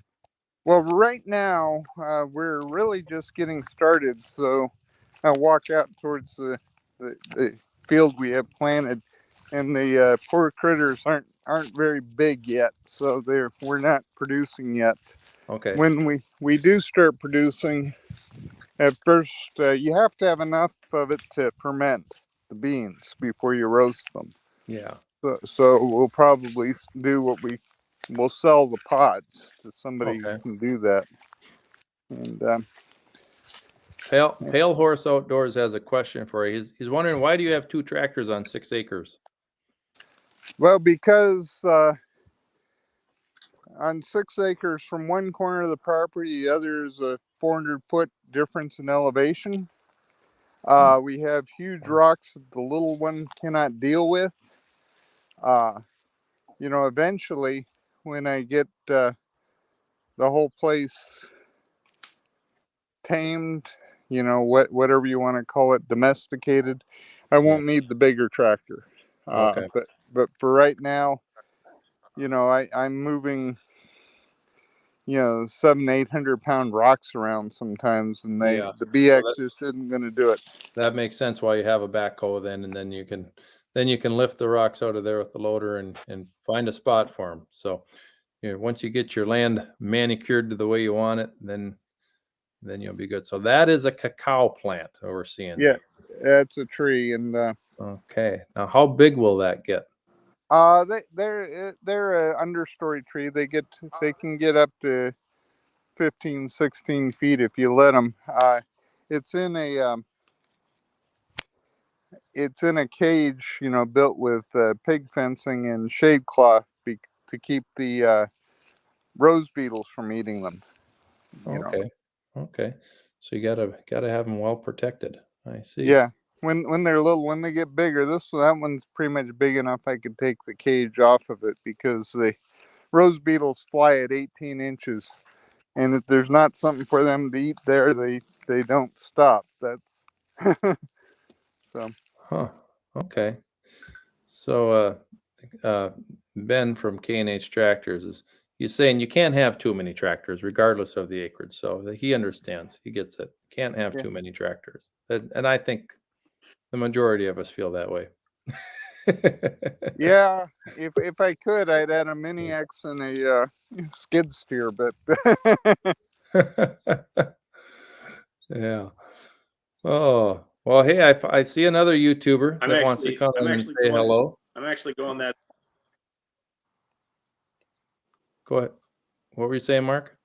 Well, right now we're really just getting started. So I'll walk out towards the field we have planted, and the poor critters aren't very big yet, so we're not producing yet. Okay. When we do start producing, at first you have to have enough of it to ferment the beans before you roast them. Yeah. So we'll probably do we'll sell the pods to somebody who can do that. And Pale Horse Outdoors has a question for you. He's wondering, why do you have 2 tractors on 6 acres? Well, because on 6 acres, from one corner of the property, the other is a 400-foot difference in elevation. We have huge rocks that the little one cannot deal with. Eventually, when I get the whole place tamed, whatever you want to call it, domesticated, I won't need the bigger tractor. But for right now, I'm moving 700-800 pound rocks around sometimes, and the BX just isn't going to do it. That makes sense why you have a backhoe then, and then you can lift the rocks out of there with the loader and find a spot for them. So once you get your land manicured to the way you want it, then you'll be good. So that is a cacao plant that we're seeing. Yeah, that's a tree. And okay, now how big will that get? They're an understory tree. They can get up to 15, 16 feet if you let them. It's in it's in a cage, you know, built with pig fencing and shade cloth to keep the rose beetles from eating them. You know. Okay. Okay. So you gotta have them well protected. I see. Yeah. When they're little, when they get bigger, that one's pretty much big enough I could take the cage off of it, because the rose beetles fly at 18 inches, and if there's not something for them to eat there, they don't stop. That's so. Huh. Okay. So Ben from K&H Tractors he's saying you can't have too many tractors regardless of the acreage. So he understands. He gets it. Can't have too many tractors. And I think the majority of us feel that way. Yeah, if I could, I'd add a Mini X and a skid steer, but yeah. Oh, well, hey, I see another YouTuber that wants to come in and say hello. I'm actually going that. Go ahead. What were you saying, Mark?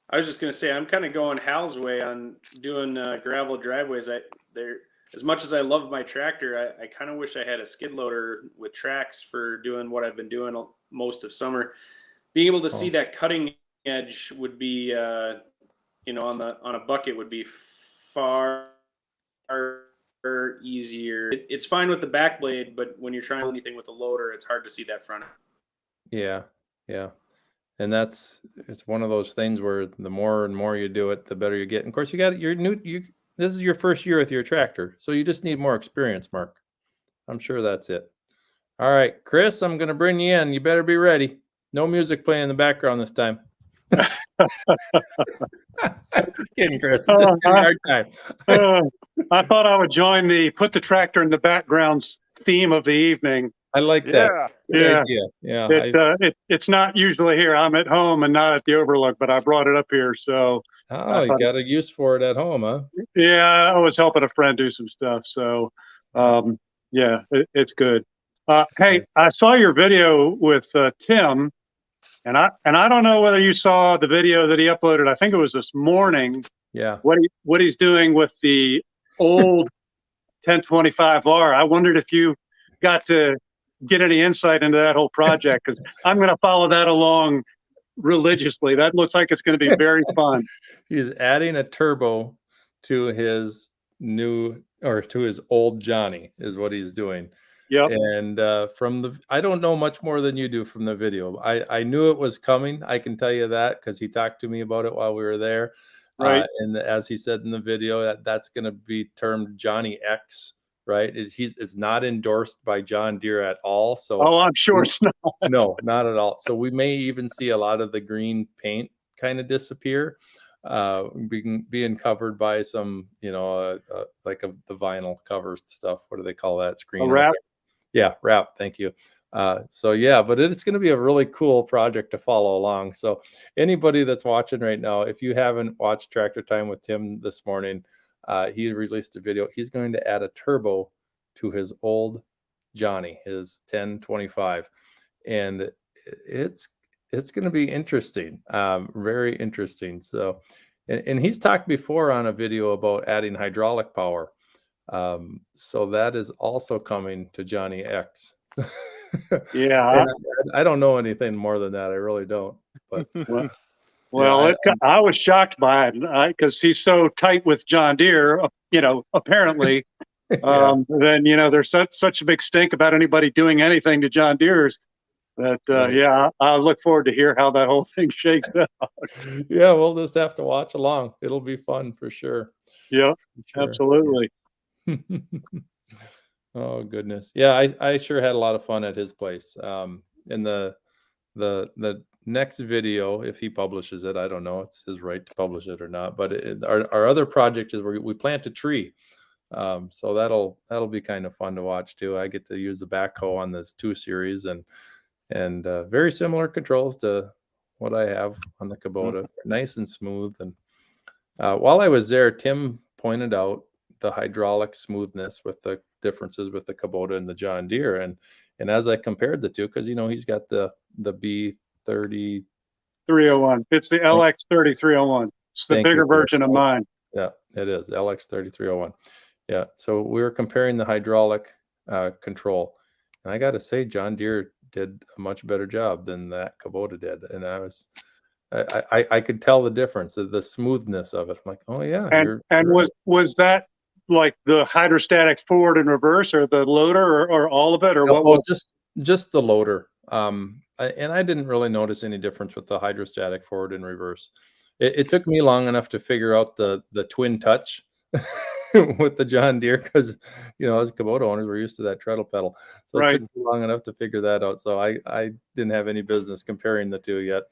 I was just going to say, I'm kind of going Hal's way on doing gravel driveways. As much as I love my tractor, I kind of wish I had a skid loader with tracks for doing what I've been doing most of summer. Being able to see that cutting edge would be, you know, on a bucket would be far easier. It's fine with the back blade, but when you're trying anything with a loader, it's hard to see that front. Yeah, yeah. And it's one of those things where the more and more you do it, the better you get. And of course, this is your first year with your tractor, so you just need more experience, Mark. I'm sure that's it. All right, Chris, I'm going to bring you in. You better be ready. No music playing in the background this time. Just kidding, Chris. Just a hard time. I thought I would join the put the tractor in the background's theme of the evening. I like that. Yeah. Yeah. It's not usually here. I'm at home and not at the Overlook, but I brought it up here. So you got a use for it at home, huh? Yeah, I was helping a friend do some stuff. So yeah, it's good. Hey, nice. I saw your video with Tim, and I don't know whether you saw the video that he uploaded. I think it was this morning. Yeah. What he's doing with the old 1025R. I wondered if you got to get any insight into that whole project, because I'm going to follow that along religiously. That looks like it's going to be very fun. He's adding a turbo to his to his old Johnny is what he's doing. Yep. And I don't know much more than you do from the video. I knew it was coming. I can tell you that because he talked to me about it while we were there. Right. And as he said in the video, that's going to be termed Johnny X. Right. It's not endorsed by John Deere at all. So I'm sure it's not. No, not at all. So we may even see a lot of the green paint kind of disappear, being covered by some, like the vinyl cover stuff. What do they call that? Screen wrap. Yeah, wrap. Thank you. So yeah, but it's going to be a really cool project to follow along. So anybody that's watching right now, if you haven't watched Tractor Time with Tim this morning, he released a video. He's going to add a turbo to his old Johnny, his 1025, and it's going to be interesting, very interesting. So, and he's talked before on a video about adding hydraulic power. So that is also coming to Johnny X. Yeah, I don't know anything more than that. I really don't. But I was shocked by it because he's so tight with John Deere. Apparently, then there's such a big stink about anybody doing anything to John Deere's that right. I look forward to hear how that whole thing shakes out. Yeah, we'll just have to watch along. It'll be fun for sure. Yeah, sure. Absolutely. Yeah. Oh goodness, yeah, I sure had a lot of fun at his place. In the next video, if he publishes it, I don't know, it's his right to publish it or not, but our other project is where we plant a tree. So that'll be kind of fun to watch too. I get to use the backhoe on this 2 series and very similar controls to what I have on the Kubota, nice and smooth. And while I was there, Tim pointed out the hydraulic smoothness with the differences with the Kubota and the John Deere, and as I compared the two, because he's got the B30 301. It's the LX 3301. It's the bigger version of mine. Yeah, it is LX3301. Yeah. So we were comparing the hydraulic control, and I got to say, John Deere did a much better job than that Kubota did, and I could tell the difference, the smoothness of it. I'm like, oh yeah, And you're right. was that like the hydrostatic forward and reverse, or the loader, or all of it, or what Oh, was? just the loader. And I didn't really notice any difference with the hydrostatic forward and reverse. It took me long enough to figure out the twin touch with the John Deere, because as Kubota owners, we're used to that treadle pedal. So it took me long enough to figure that out. So I didn't have any business comparing the two yet.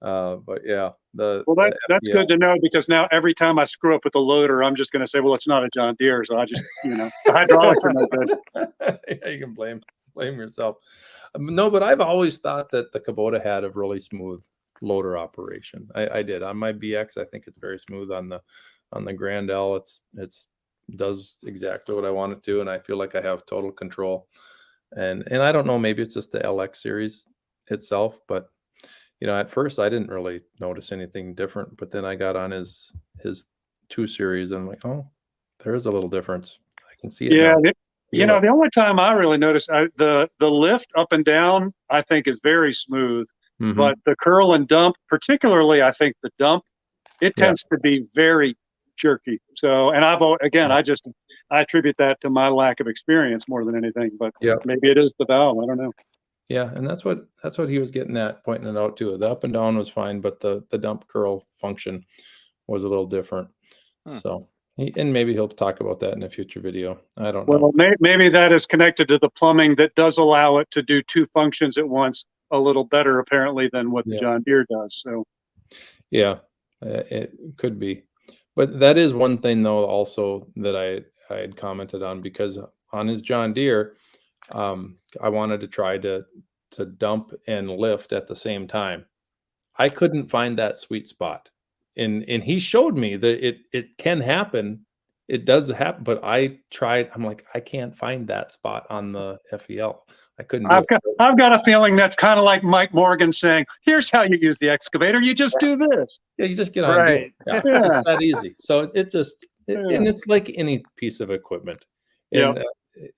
But yeah, That's good to know, because now every time I screw up with the loader, I'm just going to say, well, it's not a John Deere, so I just the hydraulics are no good. Yeah, you can blame yourself. No, but I've always thought that the Kubota had a really smooth loader operation. I did on my BX. I think it's very smooth. On the Grand L, it's does exactly what I want it to, and I feel like I have total control. And I don't know, maybe it's just the LX series itself, but at first I didn't really notice anything different, but then I got on his 2 series, and I'm like, oh, there is a little difference. I can see it now. The only time I really notice the lift up and down, I think, is very smooth, but the curl and dump, particularly, I think the dump, it tends to be very jerky. So, and I attribute that to my lack of experience more than anything, but maybe it is the valve. I don't know. Yeah, and that's what he was getting at, pointing it out too. The up and down was fine, but the dump curl function was a little different. So, and maybe he'll talk about that in a future video. I don't know. Well, maybe that is connected to the plumbing that does allow it to do 2 functions at once a little better, apparently, than what the John Deere does. So, yeah, it could be. But that is one thing, though, also that I had commented on, because on his John Deere, I wanted to try to dump and lift at the same time. I couldn't find that sweet spot, and he showed me that it can happen. It does happen, but I tried. I'm like, I can't find that spot on the FEL. I couldn't. I've got a feeling that's kind of like Mike Morgan saying, "Here's how you use the excavator. You just do this." Yeah, you just get on. Right. Yeah, it's that easy. So and it's like any piece of equipment. And,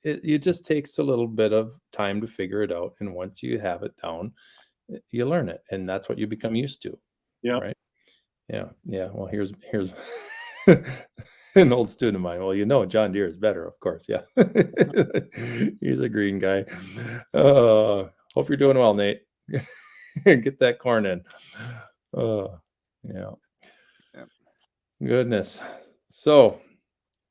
it just takes a little bit of time to figure it out, and once you have it down, you learn it, and that's what you become used to. Right. Yeah. Well, here's an old student of mine. Well, John Deere is better, of course. Yeah. He's a green guy. Hope you're doing well, Nate. Get that corn in. Yeah. Goodness. So,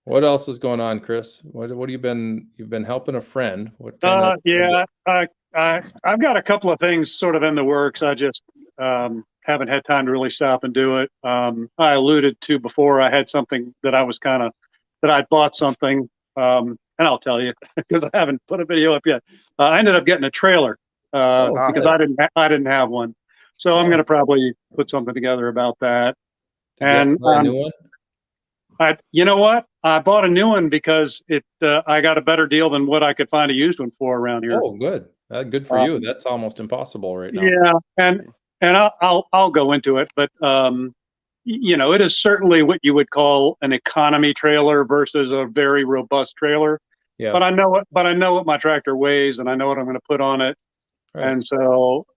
what else is going on, Chris? What have you've been helping a friend? What kind of I've got a couple of things sort of in the works. I just haven't had time to really stop and do it. I alluded to before, I had something that I bought something, and I'll tell you because I haven't put a video up yet. I ended up getting a trailer because I didn't have one, so I'm going to probably put something together about that. And a new one? You know what? I bought a new one because I got a better deal than what I could find a used one for around here. Oh, good. Good for you. That's almost impossible right now. Yeah, and I'll go into it, but it is certainly what you would call an economy trailer versus a very robust trailer. Yeah. But I know what my tractor weighs, and I know what I'm going to put on it, and so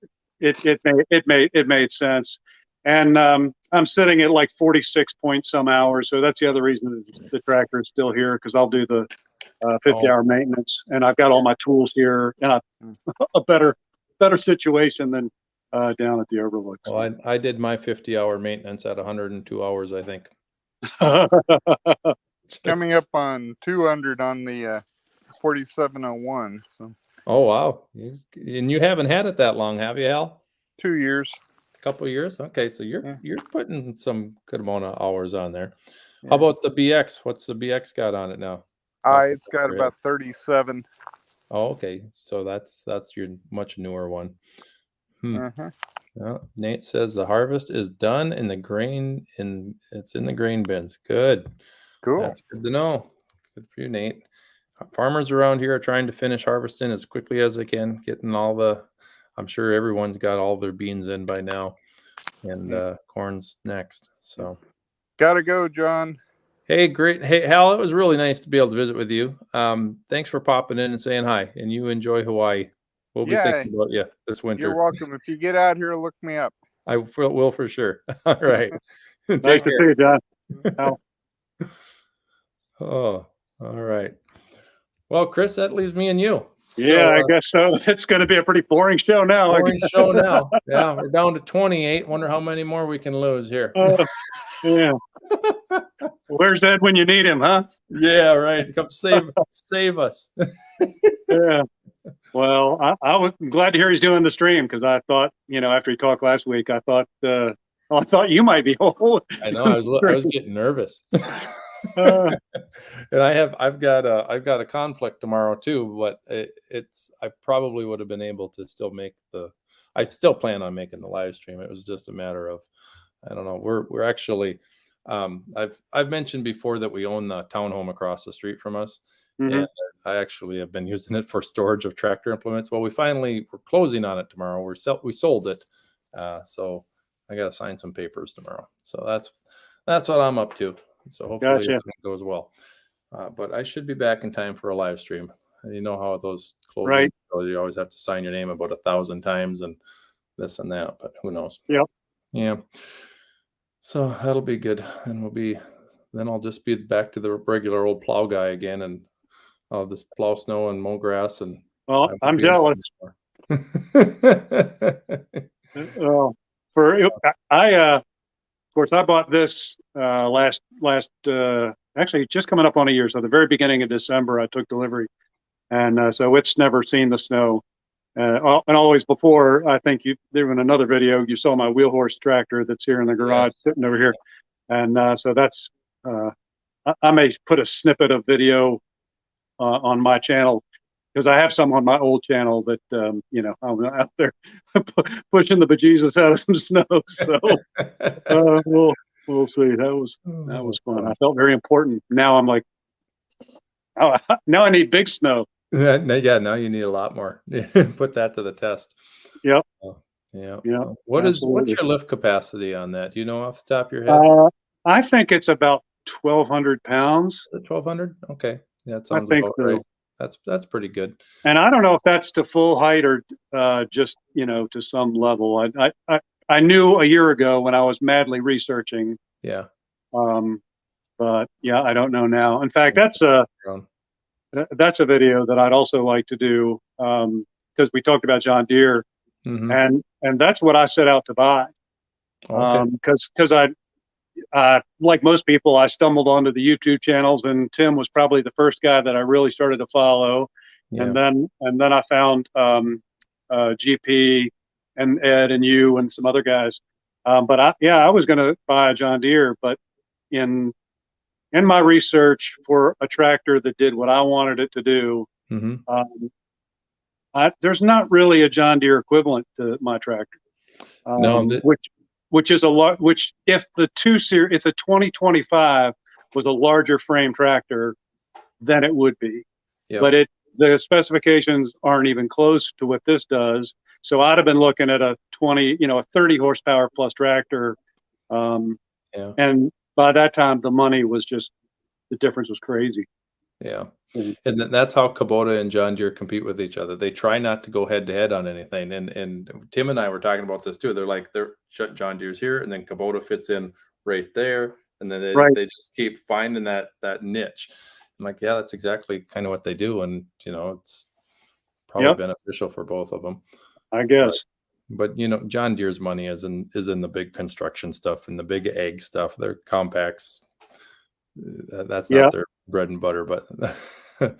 it made sense. And I'm sitting at like 46 point some hours. So that's the other reason the tractor is still here, because I'll do the 50-hour maintenance. And I've got all my tools here in a better situation than down at the Overlook. Well, I did my 50-hour maintenance at 102 hours, I think. Coming up on 200 on the 4701. So. Oh, wow. And you haven't had it that long, have you, Al? 2 years. Couple of years. Okay, so you're putting some good amount of hours on there. How about the BX? What's the BX got on it now? It's got about 37. Oh, okay. So that's your much newer one. Well, Nate says the harvest is done in the grain, it's in the grain bins. Good. Cool. That's good to know. Good for you, Nate. Farmers around here are trying to finish harvesting as quickly as they can, getting I'm sure everyone's got all their beans in by now, and corn's next. So, Gotta go, John. Hey, great. Hey, Hal, it was really nice to be able to visit with you. Thanks for popping in and saying hi, and you enjoy Hawaii. We'll be Yeah, thinking about you this winter. you're welcome. If you get out here, look me up. I will for sure. All right. Nice to see you, John. Al. Oh, all right. Well, Chris, that leaves me and you. Yeah, I guess so. It's going to be a pretty boring show now. Boring show now. Yeah, we're down to 28. Wonder how many more we can lose here. Yeah. Where's Ed when you need him, huh? Yeah, right. Come save us. Yeah. Well, I was glad to hear he's doing the stream because I thought, after he talked last week, I thought you might be old. I know. I was getting nervous. And I've got a conflict tomorrow too, but I probably would have been able to still make I still plan on making the live stream. It was just a matter of, I don't know. We're actually, I've mentioned before that we own the townhome across the street from us. Mm-hmm. And I actually have been using it for storage of tractor implements. Well, we're closing on it tomorrow. We sold it. So I got to sign some papers tomorrow. So that's what I'm up to. So hopefully everything goes well. But I should be back in time for a live stream. You know how those closing go, you always have to sign your name about 1,000 times and this and that, but who knows? Yep. Yeah. So that'll be good. And then I'll just be back to the regular old plow guy again, and I'll just plow snow and mow grass. And I'm jealous. Of course, I bought this actually just coming up on a year. So the very beginning of December, I took delivery, and so it's never seen the snow. And always before, I think there in another video, you saw my wheel horse tractor that's here in the garage sitting over here, and so that's I may put a snippet of video on my channel because I have some on my old channel that I'm out there pushing the bejesus out of some snow. So we'll see. That was fun. I felt very important. Now I'm like, now I need big snow. Yeah, now you need a lot more. Put that to the test. Yep. Yeah. What's your lift capacity on that? Do you know off the top of your head? I think it's about 1,200 pounds. Is it 1,200? Okay. Yeah, that sounds about right. That's pretty good. And I don't know if that's to full height or just to some level. I knew a year ago when I was madly researching. Yeah. But yeah, I don't know now. In fact, that's a video that I'd also like to do because we talked about John Deere, and that's what I set out to buy. Because I like most people, I stumbled onto the YouTube channels, and Tim was probably the first guy that I really started to follow. Yeah. And then I found GP and Ed and you and some other guys. But I was going to buy a John Deere, but in my research for a tractor that did what I wanted it to do, there's not really a John Deere equivalent to my tractor. Which is a lot. Which if the 2025 was a larger frame tractor, then it would be. Yep. But the specifications aren't even close to what this does. So I'd have been looking at a 30 horsepower plus tractor, and by that time the money was just, the difference was crazy. Yeah. And that's how Kubota and John Deere compete with each other. They try not to go head to head on anything. And Tim and I were talking about this too. They're like, John Deere's here, and then Kubota fits in right there, and then they just keep finding that niche. I'm like, yeah, that's exactly kind of what they do, and it's probably beneficial for both of them, I guess. But John Deere's money is in the big construction stuff and the big ag stuff. Their compacts, that's not their bread and butter, but. I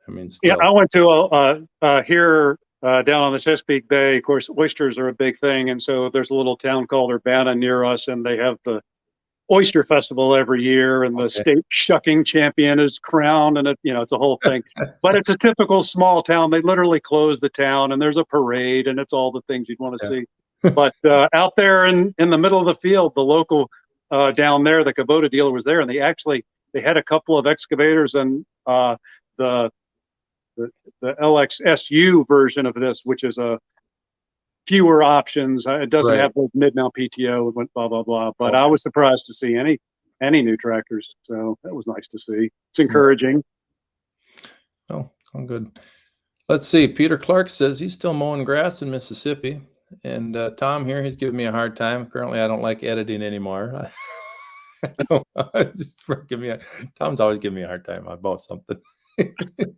mean, still. Yeah, I went to here down on the Chesapeake Bay. Of course, oysters are a big thing, and so there's a little town called Urbana near us, and they have the oyster festival every year, and the state shucking champion is crowned, and it's a whole thing. But it's a typical small town. They literally close the town, and there's a parade, and it's all the things you'd want to see. But out there in the middle of the field, the local down there, the Kubota dealer was there, and they had a couple of excavators and the LXSU version of this, which is a fewer options. It doesn't have the mid-mount PTO and blah, blah, blah. But I was surprised to see any any new tractors. So that was nice to see. It's encouraging. Oh, good. Let's see. Peter Clark says he's still mowing grass in Mississippi. And Tom here, he's giving me a hard time. Apparently, I don't like editing anymore. I don't. Tom's always giving me a hard time about something. It's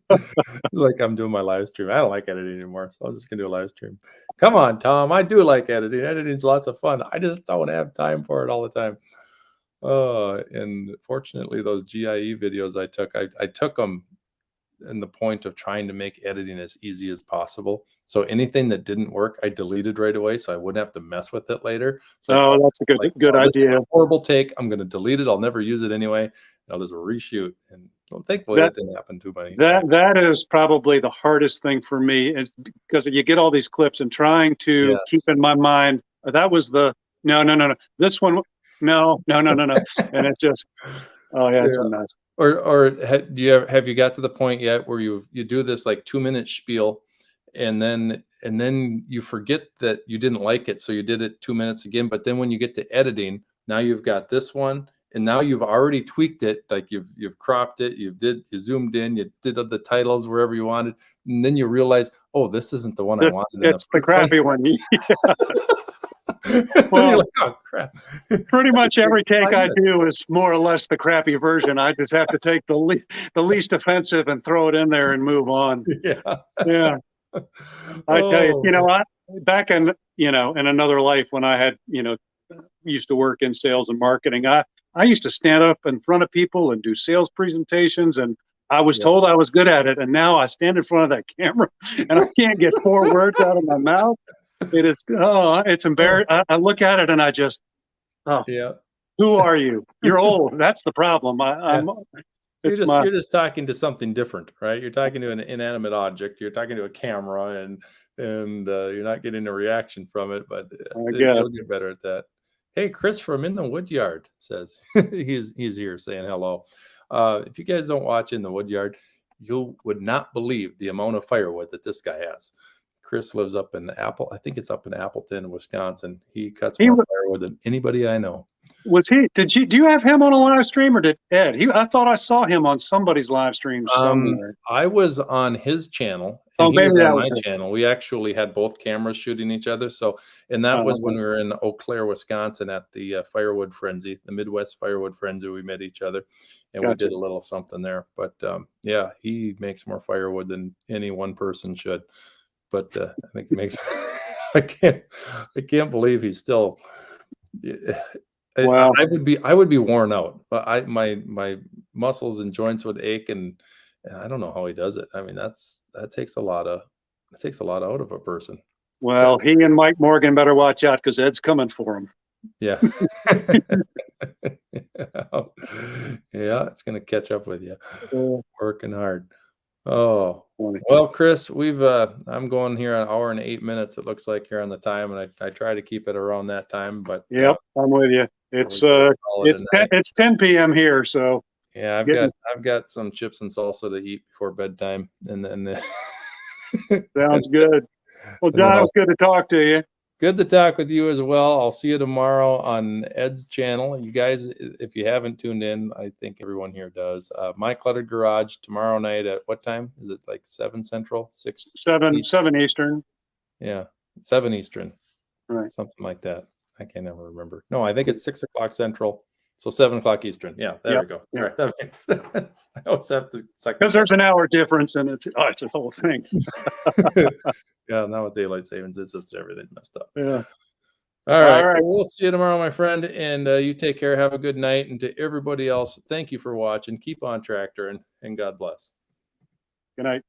like I'm doing my live stream. I don't like editing anymore, so I'm just gonna do a live stream. Come on, Tom. I do like editing. Editing's lots of fun. I just don't have time for it all the time. And fortunately, those GIE videos I took them in the point of trying to make editing as easy as possible. So anything that didn't work, I deleted right away, so I wouldn't have to mess with it later. So that's a good idea. This is a horrible take. I'm going to delete it. I'll never use it anyway. I'll just reshoot. And well, thankfully, that didn't happen too many. That is probably the hardest thing for me, is because you get all these clips and trying to keep in my mind that was the no. This one, no. And it just it's a mess. Or have you got to the point yet where you do this like 2-minute spiel, and then you forget that you didn't like it, so you did it 2 minutes again, but then when you get to editing, now you've got this one, and now you've already tweaked it, like you've cropped it, you zoomed in, you did the titles wherever you wanted, and then you realize, oh, this isn't the one I wanted. It's the crappy one. Well, like, oh, crap. Pretty much every take I do is more or less the crappy version. I just have to take the least offensive and throw it in there and move on. Yeah. I tell you, back in in another life when I had used to work in sales and marketing, I used to stand up in front of people and do sales presentations, and I was told I was good at it, and now I stand in front of that camera and I can't get 4 words out of my mouth. It's embarrassing. I look at it and I just, who are you? You're old. That's the problem. You're just talking to something different, right? You're talking to an inanimate object. You're talking to a camera, and you're not getting a reaction from it. But you'll get better at that. Hey, Chris from In the Woodyard says he's here saying hello. If you guys don't watch In the Woodyard, you would not believe the amount of firewood that this guy has. Chris lives up in I think it's up in Appleton, Wisconsin. He cuts more firewood than anybody I know. Was he? Do you have him on a live stream, or did Ed? I thought I saw him on somebody's live stream somewhere. I was on his channel. And he was on my channel. We actually had both cameras shooting each other. So, and that was when we were in Eau Claire, Wisconsin, at the Firewood Frenzy, the Midwest Firewood Frenzy. We met each other, and we did a little something there. But he makes more firewood than any one person should. But I think it makes I can't believe he's still. Well, I would be worn out. But my muscles and joints would ache, and I don't know how he does it. I mean, that takes a lot out of a person. Well, he and Mike Morgan better watch out, because Ed's coming for him. Yeah. Yeah, it's gonna catch up with you. Working hard. Oh, well, Chris, I'm going here an hour and 8 minutes. It looks like here on the time, and I try to keep it around that time. But I'm with you. It's 10 p.m. here, so yeah, I've got some chips and salsa to eat before bedtime, and then sounds good. Well, John, it was good to talk to you. Good to talk with you as well. I'll see you tomorrow on Ed's channel. You guys, if you haven't tuned in, I think everyone here does. My Cluttered Garage tomorrow night at what time? Is it like 7 Central? 7 Eastern. Yeah, 7 Eastern. Right. Something like that. I can't ever remember. No, I think it's 6 o'clock Central. So 7 o'clock Eastern. Yeah, there we go. Yeah. All right, that makes sense. I always have to, because there's an hour difference, and it's a whole thing. Yeah, now with daylight savings, it's just everything messed up. Yeah. All right. We'll see you tomorrow, my friend. And you take care. Have a good night. And to everybody else, thank you for watching. Keep on tractor, and God bless. Good night.